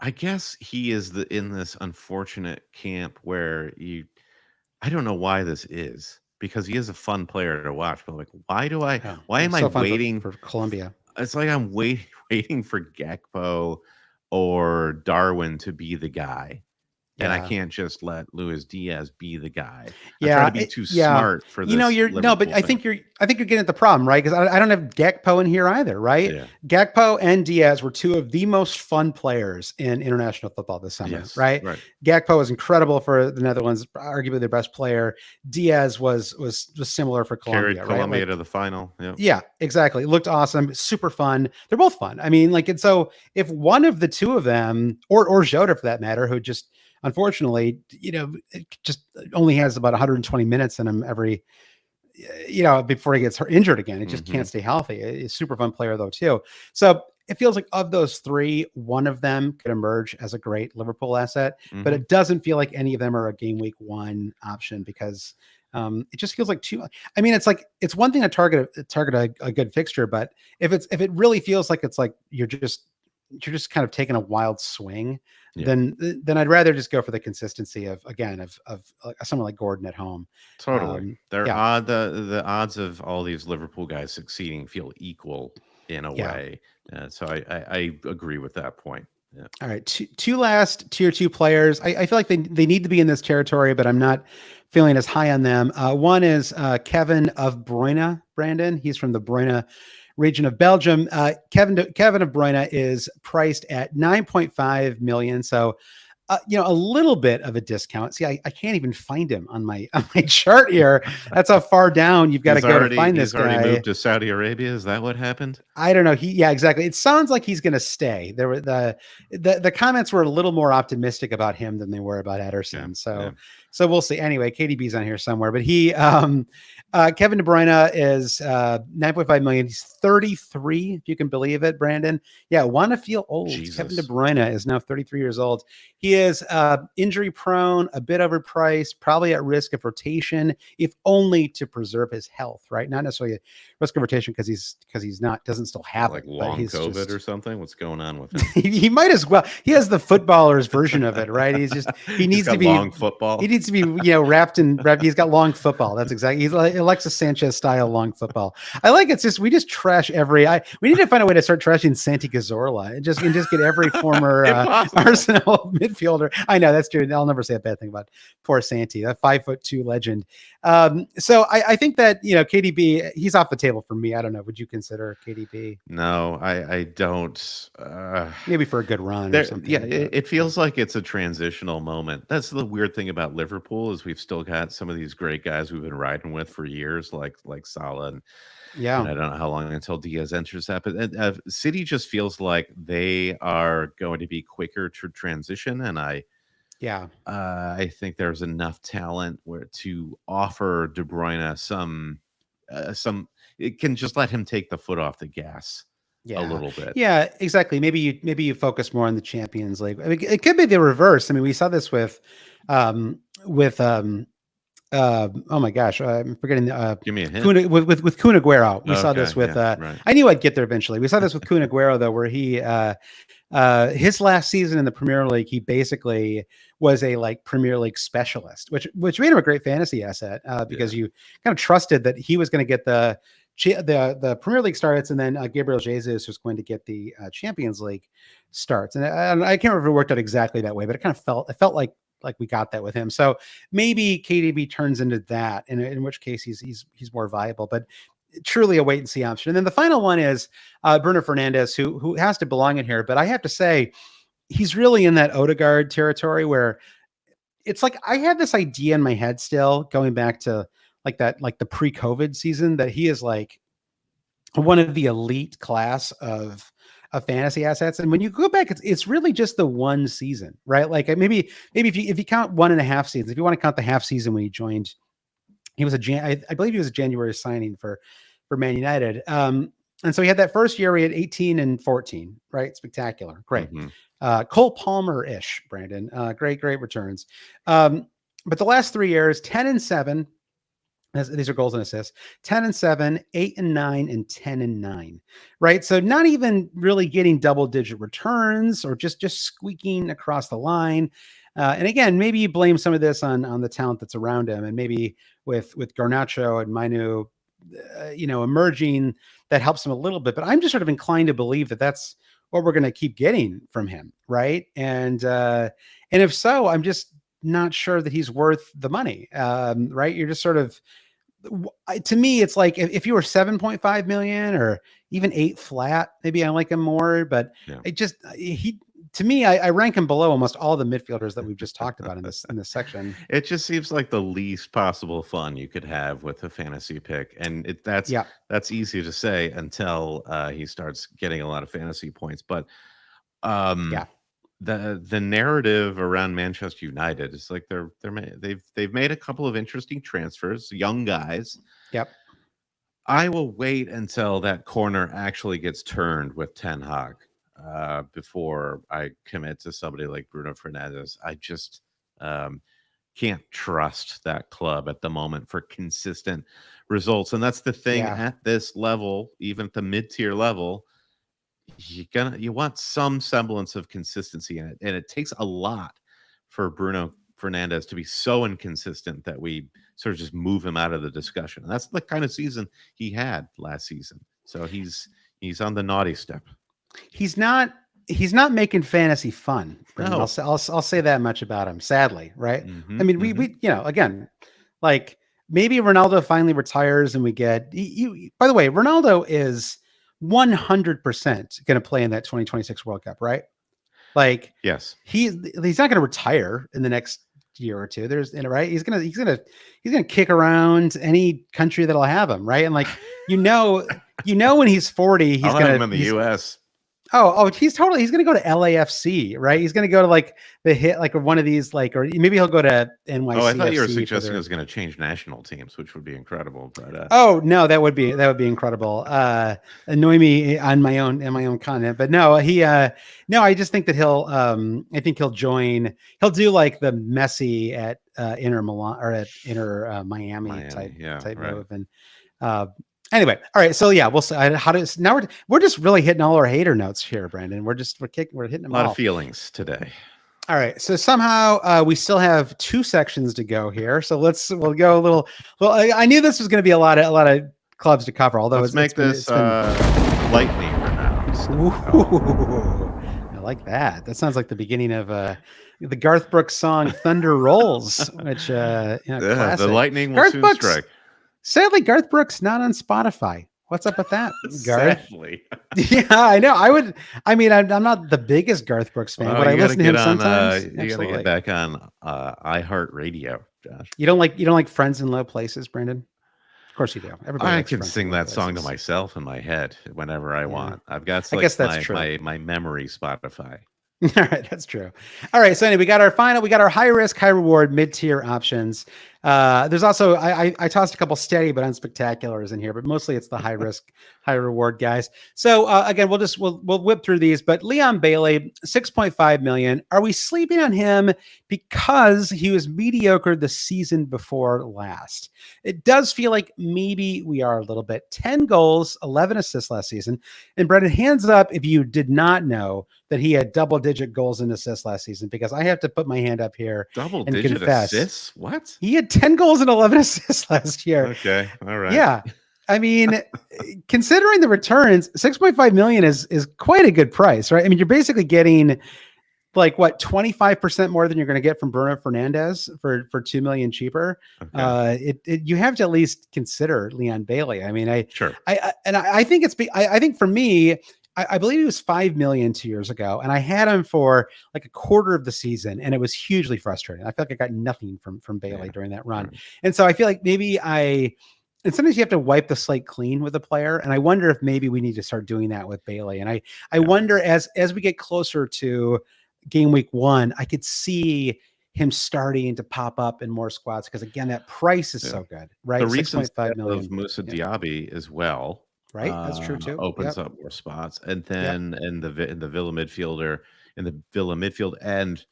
I guess he is in this unfortunate camp where I don't know why this is. Because he is a fun player to watch, but like, why am I waiting for Colombia? It's like I'm waiting for Gakpo or Darwin to be the guy, and I can't just let Luis Diaz be the guy. I'm trying to be too smart for this. But I think you're getting at the problem, right? Because I don't have Gakpo in here either, right? Yeah. Gakpo and Diaz were 2 of the most fun players in international football this summer, right? Gakpo was incredible for the Netherlands, arguably their best player. Diaz was similar for Colombia. Carried Colombia to the final. Yeah, exactly. It looked awesome, super fun. They're both fun. I mean, like, and so if one of the 2 of them, or Jota for that matter, who just unfortunately, it just only has about 120 minutes in him every, before he gets injured again. It just can't stay healthy. It's a super fun player though too. So it feels like of those 3, one of them could emerge as a great Liverpool asset, but it doesn't feel like any of them are a game week 1 option because it just feels like too. I mean, it's one thing to target a good fixture, but if it really feels like it's like you're just kind of taking a wild swing, then I'd rather just go for the consistency of someone like Gordon at home. Totally. They're odd. The odds of all these Liverpool guys succeeding feel equal in a way. So I agree with that point. Yeah. All right. Two last tier 2 players. I feel like they need to be in this territory, but I'm not feeling as high on them. One is Kevin of Bruyne, Brandon. He's from the Bruyne region of Belgium. Kevin of Bruyne is priced at 9.5 million. So, a little bit of a discount. See, I can't even find him on my chart here. That's how far down you've got to go to find this guy. He's already moved to Saudi Arabia. Is that what happened? I don't know. Exactly. It sounds like he's going to stay. There were the comments were a little more optimistic about him than they were about Ederson. So we'll see. Anyway, KDB's on here somewhere, but he, Kevin De Bruyne is 9.5 million. He's 33, if you can believe it, Brandon. Yeah, want to feel old. Jesus. Kevin De Bruyne is now 33 years old. He is injury prone, a bit overpriced, probably at risk of rotation, if only to preserve his health, right? Not necessarily a risk of rotation because he's not doesn't still have like it, long but he's COVID just, or something. What's going on with him? he might as well. He has the footballer's version of it, right? He He's needs got to be long football. He needs to be, wrapped. He's got long football. That's exactly. He's like Alexis Sanchez style long football. I like it's just we just trash every. We need to find a way to start trashing Santi Cazorla and just get every former Arsenal midfielder. I know that's true. I'll never say a bad thing about poor Santi, that 5'2" legend. So I think that KDB, he's off the table for me. I don't know. Would you consider KDB? No, I don't. Maybe for a good run or something. Yeah, it feels like it's a transitional moment. That's the weird thing about Liverpool is we've still got some of these great guys we've been riding with for years, like Salah, and I don't know how long until Diaz enters that. But City just feels like they are going to be quicker to transition, and I think there's enough talent to offer De Bruyne some. It can just let him take the foot off the gas. A little bit. Yeah, exactly. Maybe you focus more on the Champions League. I mean, it could be the reverse. I mean, we saw this with oh my gosh, I'm forgetting give me a hint. With Kun Aguero. We saw this with right. I knew I'd get there eventually. We saw this with Kun Aguero though, where he his last season in the Premier League, he basically was a Premier League specialist, which made him a great fantasy asset because you kind of trusted that he was going to get the Premier League starts, and then Gabriel Jesus was going to get the Champions League starts. And I can't remember if it worked out exactly that way, but it felt like we got that with him. So maybe KDB turns into that, in which case he's more viable. But truly a wait and see option. And then the final one is Bruno Fernandes, who has to belong in here. But I have to say, he's really in that Odegaard territory where it's like I had this idea in my head still going back to the pre-COVID season that he is like one of the elite class of fantasy assets. And when you go back, it's really just the one season, right? Like maybe if you count 1.5 seasons, if you want to count the half season when he joined, he was I believe he was a January signing for Man United. And so he had that first year, he had 18 and 14, right? Spectacular. Great. Cole Palmer-ish, Brandon. Great returns. But the last 3 years, 10 and 7, these are goals and assists, 10 and 7, 8 and 9, and 10 and 9, right? So not even really getting double-digit returns or just squeaking across the line. And again, maybe you blame some of this on the talent that's around him, and maybe with Garnacho and Mainu, emerging, that helps him a little bit. But I'm just sort of inclined to believe that that's what we're going to keep getting from him, right? And if so, I'm just not sure that he's worth the money, right? You're just sort of, to me, it's like if you were 7.5 million or even 8 flat, maybe I like him more. But to me, I rank him below almost all the midfielders that we've just talked about in this section. It just seems like the least possible fun you could have with a fantasy pick, and that's easy to say until he starts getting a lot of fantasy points. But the narrative around Manchester United is like they've made a couple of interesting transfers, young guys. Yep. I will wait until that corner actually gets turned with Ten Hag before I commit to somebody like Bruno Fernandes. I just can't trust that club at the moment for consistent results, and that's the thing at this level, even at the mid-tier level. You want some semblance of consistency in it, and it takes a lot for Bruno Fernandes to be so inconsistent that we sort of just move him out of the discussion. And that's the kind of season he had last season. So he's on the naughty step. He's not making fantasy fun. No. I'll say that much about him, sadly, right? I mean, we again, like maybe Ronaldo finally retires and we get by the way, Ronaldo is 100% going to play in that 2026 World Cup, right? Like, yes, he's not going to retire in the next year or two. Right? He's gonna kick around any country that'll have him, right? And like, when he's 40, he's I'll have him in the U.S. He's going to go to LAFC, right? He's going to go to like the hit, like one of these, like, or maybe he'll go to NYCFC. Oh, I thought you were suggesting it was going to change national teams, which would be incredible. But oh no, that would be incredible. Annoy me on my own content, but no, no, I just think that I think he'll join. He'll do like the Messi at Inter Milan or at Inter Miami type move, and anyway, all right. So yeah, we'll see. Now we're just really hitting all our hater notes here, Brandon. We're hitting them a lot all. of feelings today. All right. So somehow we still have 2 sections to go here. So we'll go a little. Well, I knew this was going to be a lot of clubs to cover. Although let's make this lightning round. I like that. That sounds like the beginning of the Garth Brooks song "Thunder Rolls," which classic. The lightning will soon strike. Sadly, Garth Brooks not on Spotify. What's up with that, Garth? Sadly. Yeah, I know. I'm not the biggest Garth Brooks fan, but I listen to him sometimes. You got to get back on iHeartRadio, Josh. You don't like Friends in Low Places, Brandon? Of course you do. I can sing that song to myself in my head whenever I want. I've got I guess that's true. My memory Spotify. All right, that's true. All right, so anyway, we got our high risk, high reward, mid-tier options. There's also I tossed a couple steady but unspectaculars in here, but mostly it's the high risk, high reward guys. So again, we'll whip through these. But Leon Bailey, 6.5 million. Are we sleeping on him because he was mediocre the season before last? It does feel like maybe we are a little bit. 10 goals, 11 assists last season. And Brendan, hands up if you did not know that he had double-digit goals and assists last season, because I have to put my hand up here and confess. Assists? What? He had 10 goals and 11 assists last year. Okay. All right. Yeah. I mean, considering the returns, 6.5 million is quite a good price, right? I mean, you're basically getting like what, 25% more than you're going to get from Bruno Fernandes for 2 million cheaper. Okay. You have to at least consider Leon Bailey. I mean, I think for me, I believe he was 5 million 2 years ago, and I had him for like a quarter of the season, and it was hugely frustrating. I felt like I got nothing from Bailey during that run. Right. And so I feel like and sometimes you have to wipe the slate clean with a player. And I wonder if maybe we need to start doing that with Bailey. And I wonder as we get closer to game week 1, I could see him starting to pop up in more squads. Because again, that price is so good, right? The recent million of Moussa Diaby as well. Right, that's true too. Opens up more spots, and then in the Villa midfielder, and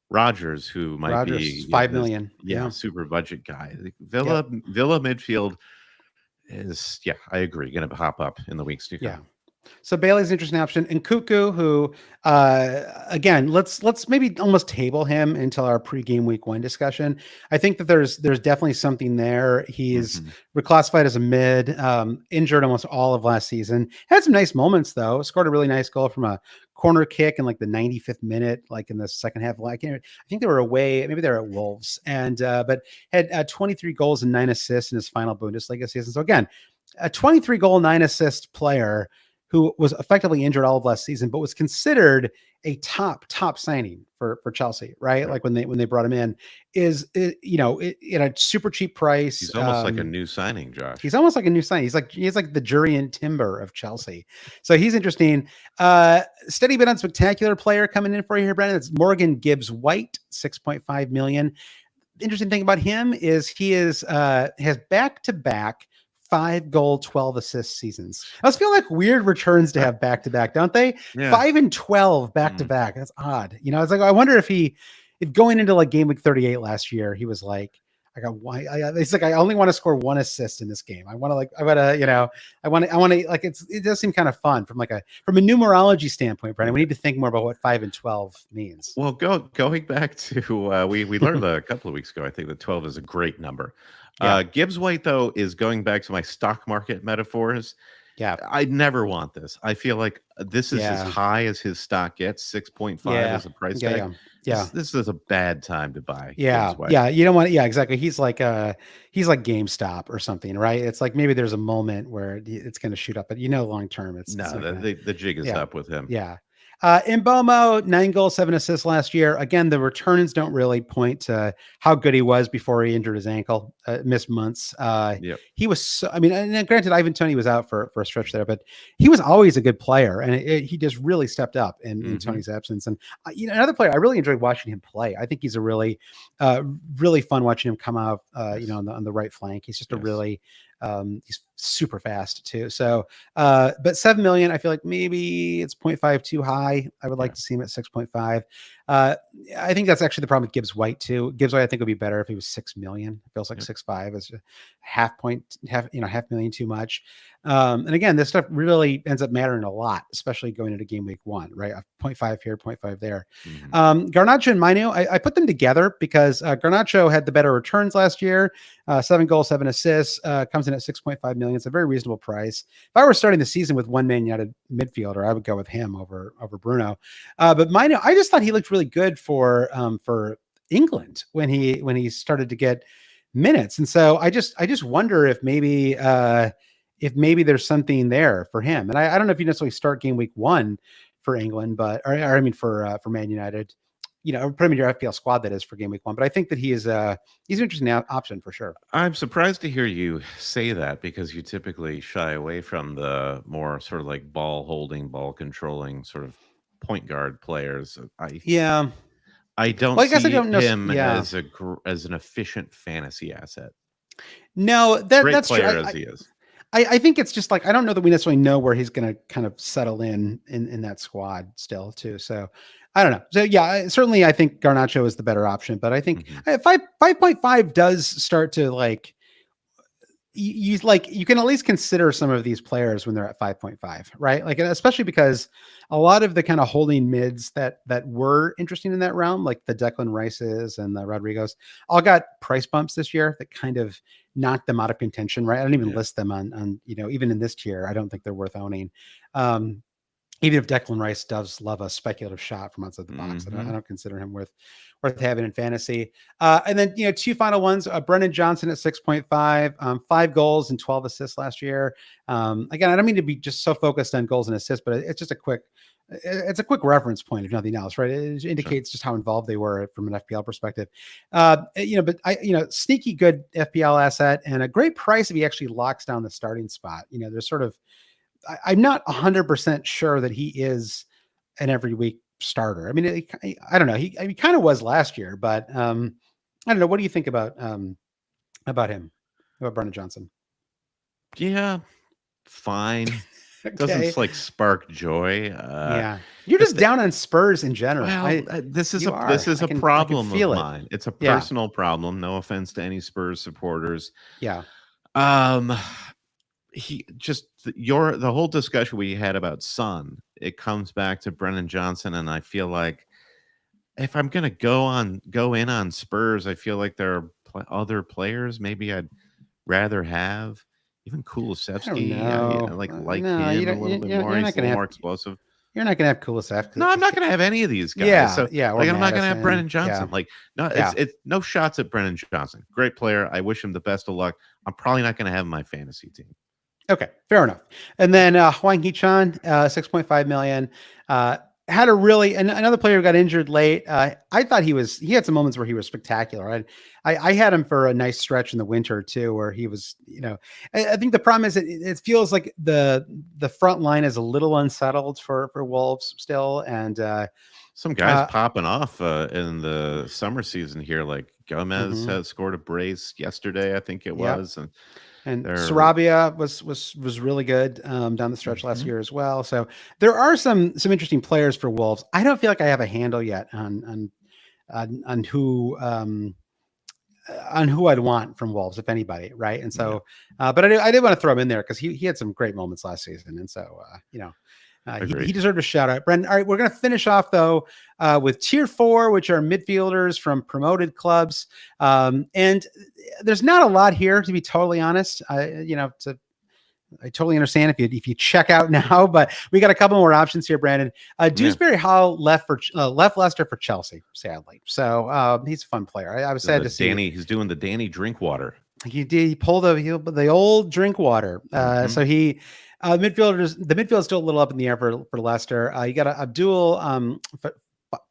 Rogers, who might be 5 million. Super budget guy. Villa midfield is I agree, going to pop up in the weeks to come. Yeah. So Bailey's an interesting option, and Cuckoo, who again, let's maybe almost table him until our pre-game week 1 discussion. I think that there's definitely something there. He's reclassified as a mid, injured almost all of last season. Had some nice moments though. Scored a really nice goal from a corner kick in like the 95th minute, like in the second half. I think they were away, maybe they're at Wolves, and but had 23 goals and 9 assists in his final Bundesliga season. So again, a 23 goal, 9 assist player who was effectively injured all of last season, but was considered a top signing for Chelsea, right? Like when they brought him in, is at a super cheap price. He's almost like a new signing, Josh. He's almost like a new signing. He's like the Jurrien Timber of Chelsea. So he's interesting. Steady but unspectacular player coming in for you here, Brandon. It's Morgan Gibbs White, 6.5 million. Interesting thing about him is he has back-to-back 5 goal, 12 assist seasons. Those feel like weird returns to have back to back, don't they? Yeah. 5 and 12 back to back. That's odd. It's like, I wonder if going into like game week 38 last year, he was like, it's like, I only want to score 1 assist in this game. I want to, it does seem kind of fun from a numerology standpoint, Brandon. We need to think more about what 5 and 12 means. Well, going back to, we learned a couple of weeks ago, I think that 12 is a great number. Yeah. Gibbs White, though, is going back to my stock market metaphors. Yeah. I never want this. I feel like this is as high as his stock gets, 6.5 as a price tag. Yeah. This is a bad time to buy. Yeah. Yeah. You don't want exactly. He's like GameStop or something, right? It's like maybe there's a moment where it's going to shoot up, but long term, it's the jig is up with him. Yeah. Mbomo, 9 goals, 7 assists last year. Again, the returns don't really point to how good he was before he injured his ankle, missed months. Yep. He was, I mean, and granted, Ivan Toney was out for a stretch there, but he was always a good player, and he just really stepped up in Tony's absence. And another player, I really enjoyed watching him play. I think he's a really, really fun watching him come out, on the right flank. He's just a really, he's super fast too. So, but 7 million, I feel like maybe it's 0.5 too high. I would like to see him at 6.5. I think that's actually the problem with Gibbs White too. Gibbs White, I think, would be better if he was 6 million. It feels like 6.5 is a half million too much. And again, this stuff really ends up mattering a lot, especially going into game week 1, right? 0.5 here, 0.5 there. Garnacho and Mainu, I put them together because Garnacho had the better returns last year. 7 goals, 7 assists, comes in at 6.5 million. It's a very reasonable price. If I were starting the season with one Man United midfielder, I would go with him over Bruno. But Mainu, I just thought he looked really good for England when he started to get minutes. And so I just wonder if maybe there's something there for him. And I don't know if you necessarily start game week 1 for England, but I mean for Man United, put him in your FPL squad, that is, for game week 1. But I think that he's an interesting option for sure. I'm surprised to hear you say that, because you typically shy away from the more sort of like ball holding, ball controlling sort of point guard players. I don't see him as an efficient fantasy asset. No, that's player true. As he is. I think it's just like, I don't know that we necessarily know where he's going to kind of settle in that squad still too. So I don't know. So yeah, certainly I think Garnacho is the better option, but I think 5.5 does start to like, you can at least consider some of these players when they're at 5.5, right? Like, especially because a lot of the kind of holding mids that were interesting in that realm, like the Declan Rices and the Rodrigos, all got price bumps this year that kind of knocked them out of contention, right? I don't even list them on even in this tier. I don't think they're worth owning. Even if Declan Rice does love a speculative shot from outside the box, I don't consider him worth having in fantasy. And then, 2 final ones, Brennan Johnson at 6.5, 5 goals and 12 assists last year. Again, I don't mean to be just so focused on goals and assists, but it's just a quick reference point, if nothing else, right? It indicates just how involved they were from an FPL perspective. But sneaky good FPL asset and a great price if he actually locks down the starting spot. There's sort of, I'm not 100% sure that he is an every week starter. I mean, I don't know. He kind of was last year, but I don't know. What do you think about him, about Brennan Johnson? Yeah, fine. Doesn't like spark joy. You're just down on Spurs in general. Well, this is a problem of mine. It's a personal problem. No offense to any Spurs supporters. Yeah. The whole discussion we had about Son, it comes back to Brennan Johnson, and I feel like if I'm gonna go in on Spurs, I feel like there are other players maybe I'd rather have. Even Kulusevski, like him a little bit more. He's a little more explosive. You're not gonna have Kulusevski. No, I'm not gonna have any of these guys. I'm not gonna have Brennan Johnson. Yeah. It's no shots at Brennan Johnson. Great player. I wish him the best of luck. I'm probably not gonna have him in my fantasy team. Okay, fair enough. And then Hwang Hee-chan, 6.5 million. Had a really another player who got injured late. I thought he had some moments where he was spectacular. I had him for a nice stretch in the winter too, where he was, I think the problem is that it feels like the front line is a little unsettled for Wolves still. And some guys popping off in the summer season here, like Gomez has scored a brace yesterday, I think it was. And Sarabia was really good down the stretch last year as well. So there are some interesting players for Wolves. I don't feel like I have a handle yet on who I'd want from Wolves, if anybody, right? And so, but I did want to throw him in there because he had some great moments last season, and so he deserved a shout out. Brendan, all right, we're going to finish off though with tier 4, which are midfielders from promoted clubs. And there's not a lot here, to be totally honest. I totally understand if you check out now, but we got a couple more options here, Brandon. Dewsbury Hall left Leicester for Chelsea, sadly. So he's a fun player. I was sad to see. He's doing the Danny Drinkwater. He pulled the old Drinkwater. So he The midfield is still a little up in the air for Leicester. You got Abdul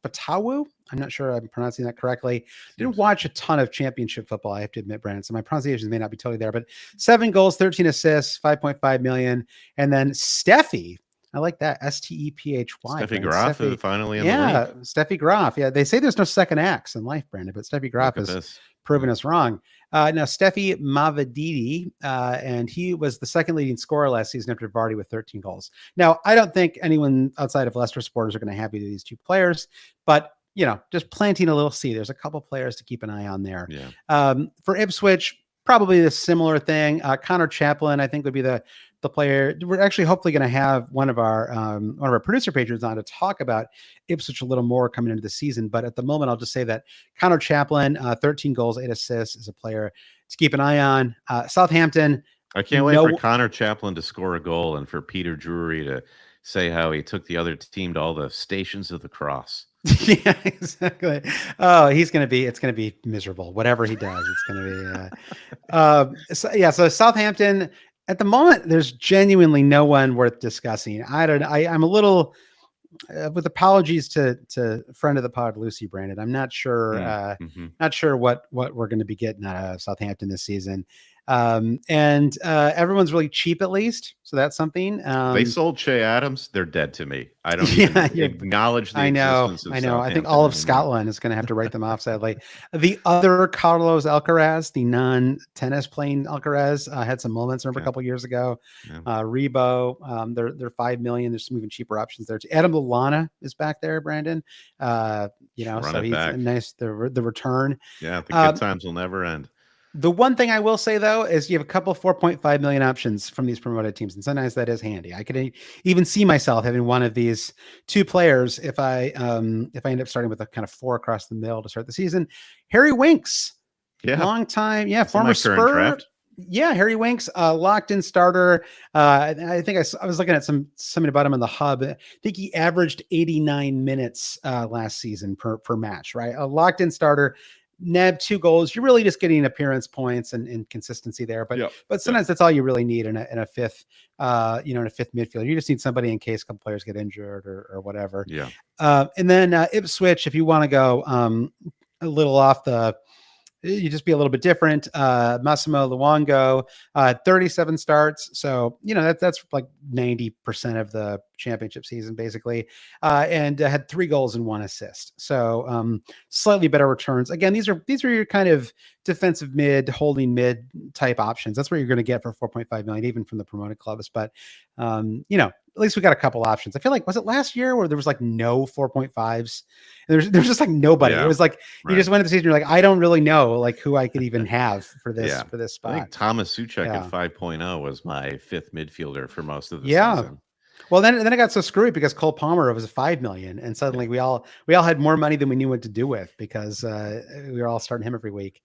Fatawu. I'm not sure I'm pronouncing that correctly. Didn't watch a ton of championship football, I have to admit, Brandon. So my pronunciation may not be totally there, but 7 goals, 13 assists, 5.5 million. And then Steffi. I like that. Stephy. Steffi Graf is finally in the league. Steffi Graf. Yeah, they say there's no second acts in life, Brandon, but Steffi Graf has proven us wrong. Now, Steffi Mavididi, and he was the second leading scorer last season after Vardy with 13 goals. Now, I don't think anyone outside of Leicester supporters are going to have either of these two players, but just planting a little seed. There's a couple players to keep an eye on there. Yeah. For Ipswich, probably a similar thing. Connor Chaplin, I think, would be the player. We're actually hopefully going to have one of our producer patrons on to talk about Ipswich a little more coming into the season. But at the moment, I'll just say that Connor Chaplin, 13 goals, 8 assists, is a player to keep an eye on. Southampton. I can't wait for Connor Chaplin to score a goal and for Peter Drury to say how he took the other team to all the Stations of the Cross. Yeah, exactly. Oh, it's going to be miserable. Whatever he does, it's going to be, so Southampton at the moment, there's genuinely no one worth discussing. I'm a little, with apologies to friend of the pod, Lucy Brandon. I'm not sure, not sure what we're going to be getting out of Southampton this season. And everyone's really cheap, at least. So that's something. They sold Che Adams. They're dead to me. I don't even acknowledge the existence of Southampton. I think all of Scotland is going to have to write them off, sadly. The other Carlos Alcaraz, the non-tennis playing Alcaraz, had some moments, remember, a couple years ago. Yeah. Rebo, they're 5 million. There's some even cheaper options there. Adam Lallana is back there, Brandon. So he's a nice, the return. Yeah, the good times will never end. The one thing I will say, though, is you have a couple 4.5 million options from these promoted teams, and sometimes that is handy. I could even see myself having one of these two players if I end up starting with a kind of 4 across the middle to start the season. Harry Winks, long time, former Spur. Draft. Yeah, Harry Winks, locked in starter. I think I was looking at something about him on the hub. I think he averaged 89 minutes last season per match, right? A locked in starter. Nabbed 2 goals. You're really just getting appearance points and consistency there. But sometimes that's all you really need in a fifth, in a fifth midfielder. You just need somebody in case a couple players get injured or whatever. Yeah. And then Ipswich, if you want to go a little off you just be a little bit different. Massimo Luongo, 37 starts. So, that's like 90% of the championship season, basically. And had 3 goals and 1 assist. So slightly better returns. Again, these are your kind of defensive mid, holding mid type options. That's what you're going to get for 4.5 million, even from the promoted clubs. But, at least we got a couple options. I feel like, was it last year where there was like no 4.5s? There's just like nobody. Yeah, it was like, you just went into the season, you're like, I don't really know like who I could even have for this spot. I think Thomas Suchek at 5.0 was my 5th midfielder for most of the season. Well, then it got so screwy because Cole Palmer was 5 million, and suddenly we all had more money than we knew what to do with because we were all starting him every week.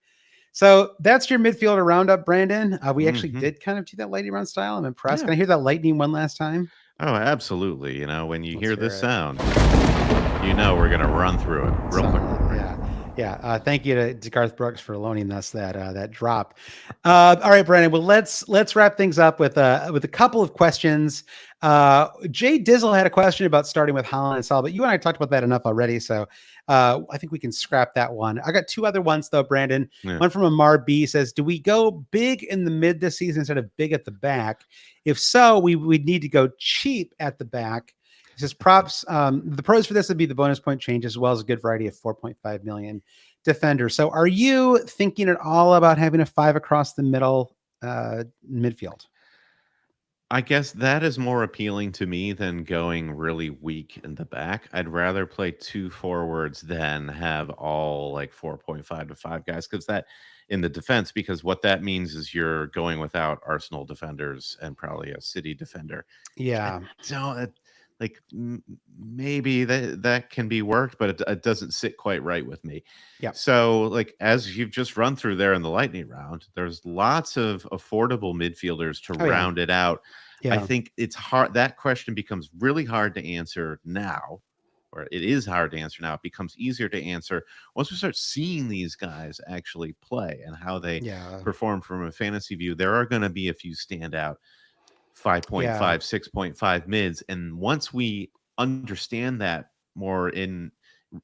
So that's your midfielder roundup, Brandon. We actually did kind of do that lightning round style. I'm impressed. Yeah. Can I hear that lightning one last time? Oh, absolutely. When you hear this sound, we're going to run through it real quick. Yeah. Thank you to Garth Brooks for loaning us that drop. All right, Brandon. Well, let's wrap things up with a couple of questions. Jay Dizzle had a question about starting with Haaland and Salah, but you and I talked about that enough already. So I think we can scrap that one. I got 2 other ones though, Brandon. Yeah. One from Amar B says, do we go big in the mid this season instead of big at the back? If so, we'd need to go cheap at the back. He says props. The pros for this would be the bonus point change as well as a good variety of 4.5 million defenders. So are you thinking at all about having a 5 across the middle midfield? I guess that is more appealing to me than going really weak in the back. I'd rather play 2 forwards than have all like 4.5 to 5 guys, because that in the defense, because what that means is you're going without Arsenal defenders and probably a City defender. Yeah. So like maybe that can be worked, but it doesn't sit quite right with me. Yeah. So like, as you've just run through there in the lightning round, there's lots of affordable midfielders to round it out. Yeah. I think it's hard. That question becomes really hard to answer now, or it is hard to answer now. It becomes easier to answer once we start seeing these guys actually play and how they perform from a fantasy view. There are going to be a few standout Yeah. 5.5, 6.5 mids. And once we understand that more in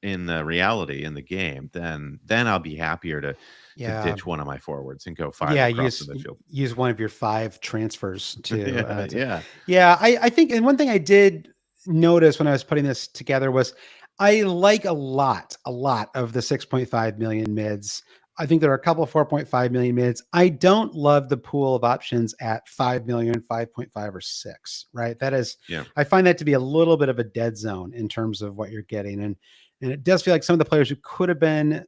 the reality in the game, then I'll be happier to Yeah. ditch one of my forwards and go five Yeah, across the midfield. use one of your 5 transfers Yeah, to yeah, yeah, I think, and one thing I did notice when I was putting this together was I like a lot of the 6.5 million mids. I think there are a couple of 4.5 million mids. I don't love the pool of options at 5 million, 5.5, or 6, right? That is, yeah, I find that to be a little bit of a dead zone in terms of what you're getting. And it does feel like some of the players who could have been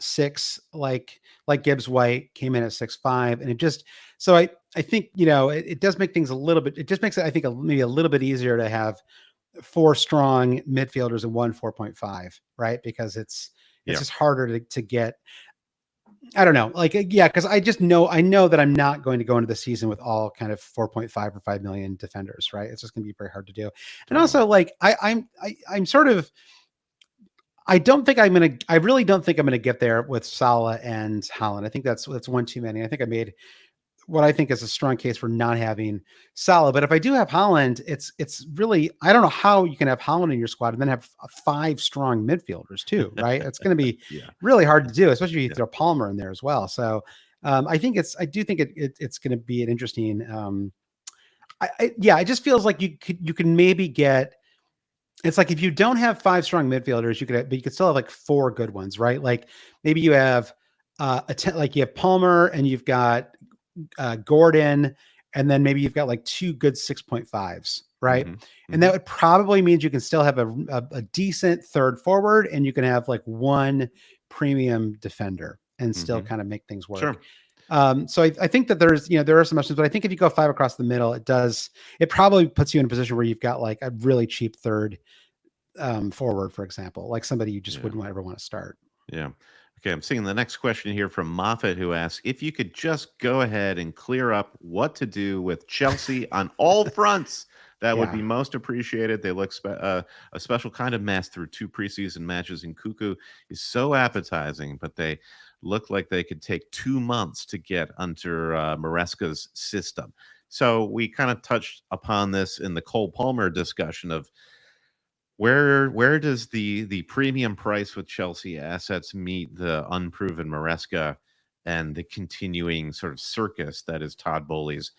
6, like Gibbs White, came in at 6.5, and it just, so I think, it does make things a little bit, it just makes it, I think, maybe a little bit easier to have 4 strong midfielders and one 4.5, right? Because it's yeah. just harder to get. I don't know, like, yeah, because I know that I'm not going to go into the season with all kind of 4.5 or 5 million defenders, right? It's just going to be very hard to do. And Totally. also, like, I'm sort of, I don't think I'm gonna. I really don't think I'm gonna get there with Salah and Haaland. I think that's one too many. I think I made what I think is a strong case for not having Salah. But if I do have Haaland, it's really, I don't know how you can have Haaland in your squad and then have 5 strong midfielders too, right? It's going to be Yeah, really hard to do, especially if you yeah, throw Palmer in there as well. So I do think it's going to be an interesting. Yeah, it just feels like you can maybe get. It's like if you don't have 5 strong midfielders, but you could still have like 4 good ones, right? Like maybe you have like you have Palmer and you've got Gordon, and then maybe you've got like 2 good 6.5s, right? hmm And that hmm would probably means you can still have a decent third forward, and you can have like one premium defender and still hmm kind of make things work. Sure. So I think that there are some options, but I think if you go 5 across the middle, it probably puts you in a position where you've got like a really cheap third forward, for example, like somebody you just Yeah. wouldn't ever want to start. Yeah. Okay, I'm seeing the next question here from Moffat, who asks if you could just go ahead and clear up what to do with Chelsea on all fronts. That would Yeah. be most appreciated. They look a special kind of mess through 2 preseason matches, and Cuckoo is so appetizing, but they look like they could take 2 months to get under Maresca's system. So we kind of touched upon this in the Cole Palmer discussion of where does the premium price with Chelsea assets meet the unproven Maresca and the continuing sort of circus that is Todd Bowley's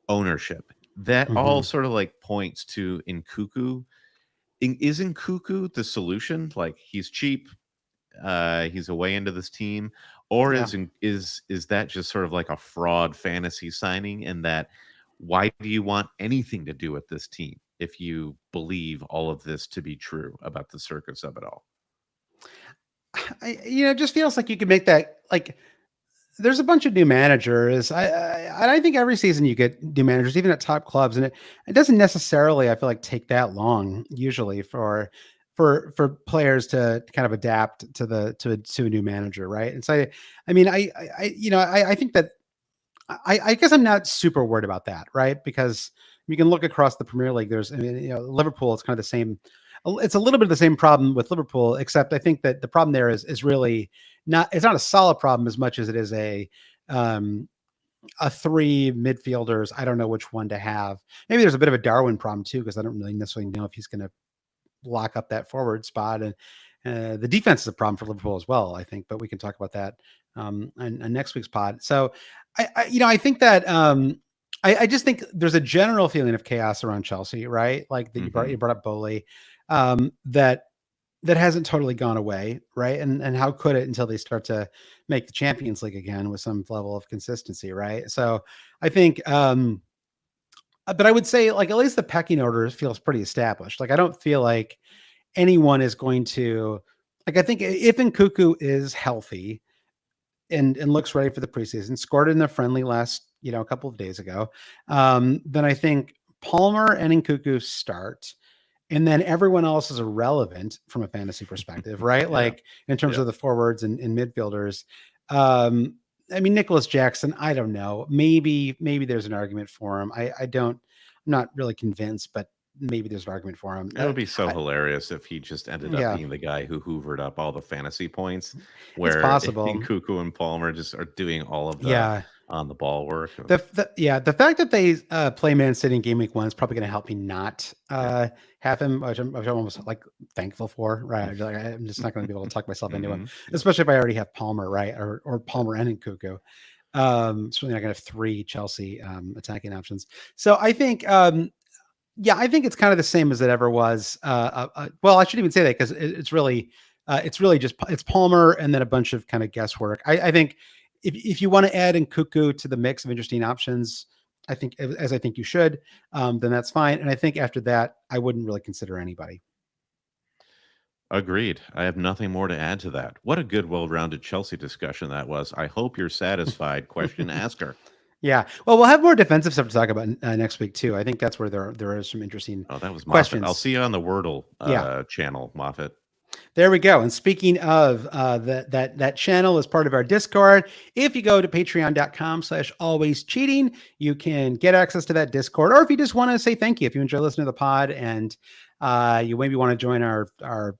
ownership? That all Hmm. sort of like points to Nkuku. Isn't Nkuku the solution? Like he's cheap, he's a way into this team, or Yeah. is that just sort of like a fraud fantasy signing? And that why do you want anything to do with this team if you believe all of this to be true about the circus of it all? It just feels like you could make that like there's a bunch of new managers. I think every season you get new managers, even at top clubs, and it doesn't necessarily, I feel like, take that long usually for players to kind of adapt to a new manager, right? And so, I mean, I think that I guess I'm not super worried about that, right? Because you can look across the Premier League. I mean, Liverpool. It's kind of the same. It's a little bit of the same problem with Liverpool, except I think that the problem there is really not. It's not a solid problem as much as it is um, a 3 midfielders. I don't know which one to have. Maybe there's a bit of a Darwin problem too, because I don't really necessarily know if he's going to lock up that forward spot. And the defense is a problem for Liverpool as well, I think. But we can talk about that on next week's pod. So I think that I just think there's a general feeling of chaos around Chelsea, right? Like that Hmm. you brought up Bowley, that hasn't totally gone away, right? And how could it until they start to make the Champions League again with some level of consistency, right? So I think, but I would say like at least the pecking order feels pretty established. Like I don't feel like anyone is going to like. I think if Nkuku is healthy and looks ready for the preseason, scored in the friendly last, a couple of days ago, then I think Palmer and Nkuku start. And then everyone else is irrelevant from a fantasy perspective, right? Yeah. Like in terms Yeah. of the forwards and midfielders. Um, I mean, Nicholas Jackson, I don't know. Maybe there's an argument for him. I'm not really convinced, but maybe there's an argument for him. It would be so I, hilarious if he just ended up yeah, being the guy who hoovered up all the fantasy points, it's where possible. Cuckoo and Palmer just are doing all of the Yeah. on the ball work. The fact that they play Man City in game week 1 is probably going to help me not have him, which I'm almost like thankful for. Right, I'm just not going to be able to talk myself into him, especially if I already have Palmer, right, or Palmer and Nkunku. Certainly not going to have 3 Chelsea attacking options. So I think, I think it's kind of the same as it ever was. Well, I shouldn't even say that because it's really just it's Palmer and then a bunch of kind of guesswork. I think if you want to add Nkunku to the mix of interesting options, I think as I think you should, then that's fine. And I think after that, I wouldn't really consider anybody. Agreed. I have nothing more to add to that. What a good, well-rounded Chelsea discussion that was. I hope you're satisfied, question asker. Yeah. Well, we'll have more defensive stuff to talk about next week too. I think that's where there is some interesting that was questions. Moffat. I'll see you on the Wordle channel, Moffat. There we go. And speaking of that channel is part of our Discord. If you go to patreon.com/alwayscheating, you can get access to that Discord. Or if you just want to say thank you, if you enjoy listening to the pod and you maybe want to join our have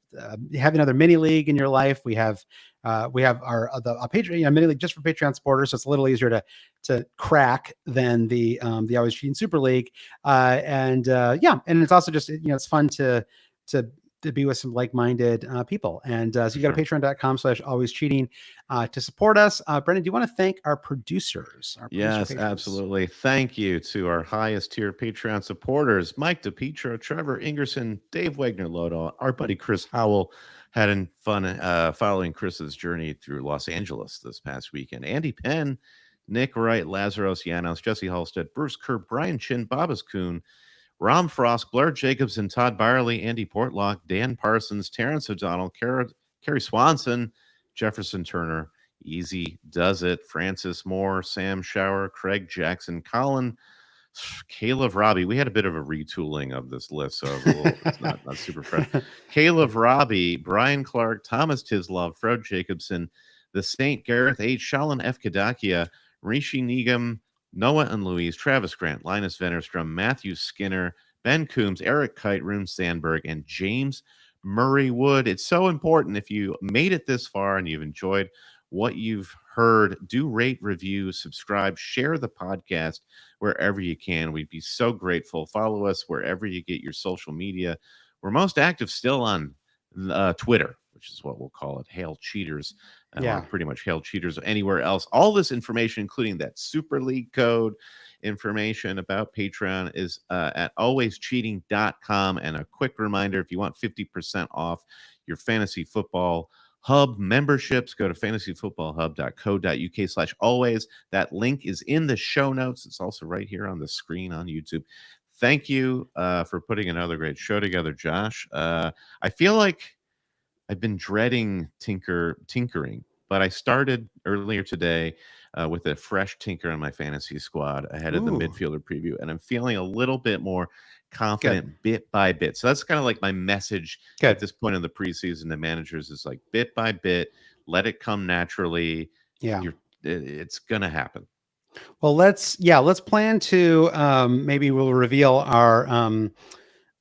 another mini league in your life. We have our Patreon mini league just for Patreon supporters, so it's a little easier to crack than the Always Cheating Super League. And it's also just it's fun to be with some like-minded people. And so you go to patreon.com/alwayscheating to support us. Brendan, do you want to thank our producers? Yes, absolutely. Thank you to our highest tier Patreon supporters, Mike DePietro, Trevor Ingerson, Dave Wagner-Lodahl, our buddy Chris Howell. Had fun following Chris's journey through Los Angeles this past weekend. Andy Penn, Nick Wright, Lazaros Llanos, Jesse Halstead, Bruce Kerr, Brian Chin, Babas Kuhn, Rom Frost, Blair Jacobson, Todd Byerly, Andy Portlock, Dan Parsons, Terrence O'Donnell, Kerry Swanson, Jefferson Turner, Easy Does It, Francis Moore, Sam Shower, Craig Jackson, Colin, Caleb Robbie. We had a bit of a retooling of this list, so it's not super fresh. Caleb Robbie, Brian Clark, Thomas Tislov, Fred Jacobson, the Saint Gareth H. Shalin F. Kadakia, Rishi Negam, Noah and Louise, Travis Grant, Linus Vennerstrom, Matthew Skinner, Ben Coombs, Eric Kite, Rune Sandberg, and James Murray Wood. It's so important if you made it this far and you've enjoyed what you've heard, do rate, review, subscribe, share the podcast wherever you can. We'd be so grateful. Follow us wherever you get your social media. We're most active still on Twitter, which is what we'll call it, Hail Cheaters. Or pretty much Hail Cheaters anywhere else. All this information, including that Super League code information about Patreon, is at alwayscheating.com. And a quick reminder, if you want 50% off your fantasy football hub memberships, go to fantasyfootballhub.co.uk/always. That link is in the show notes. It's also right here on the screen on YouTube. Thank you for putting another great show together, Josh. I feel like I've been dreading tinkering, but I started earlier today with a fresh tinker on my fantasy squad ahead of the midfielder preview, and I'm feeling a little bit more confident bit by bit. So that's kind of like my message at this point in the preseason to managers is like bit by bit, let it come naturally. It's gonna happen. Well, let's plan to maybe we'll reveal our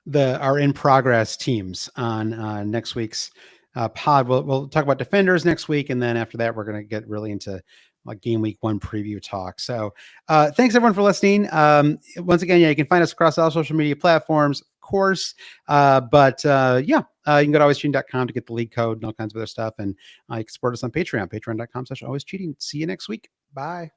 in progress teams on next week's pod. We'll talk about defenders next week, and then after that, we're going to get really into like game week 1 preview talk. So thanks everyone for listening. Once again, you can find us across all social media platforms, of course. But you can go to alwayscheating.com to get the league code and all kinds of other stuff. And you can support us on Patreon, patreon.com/alwayscheating. See you next week. Bye.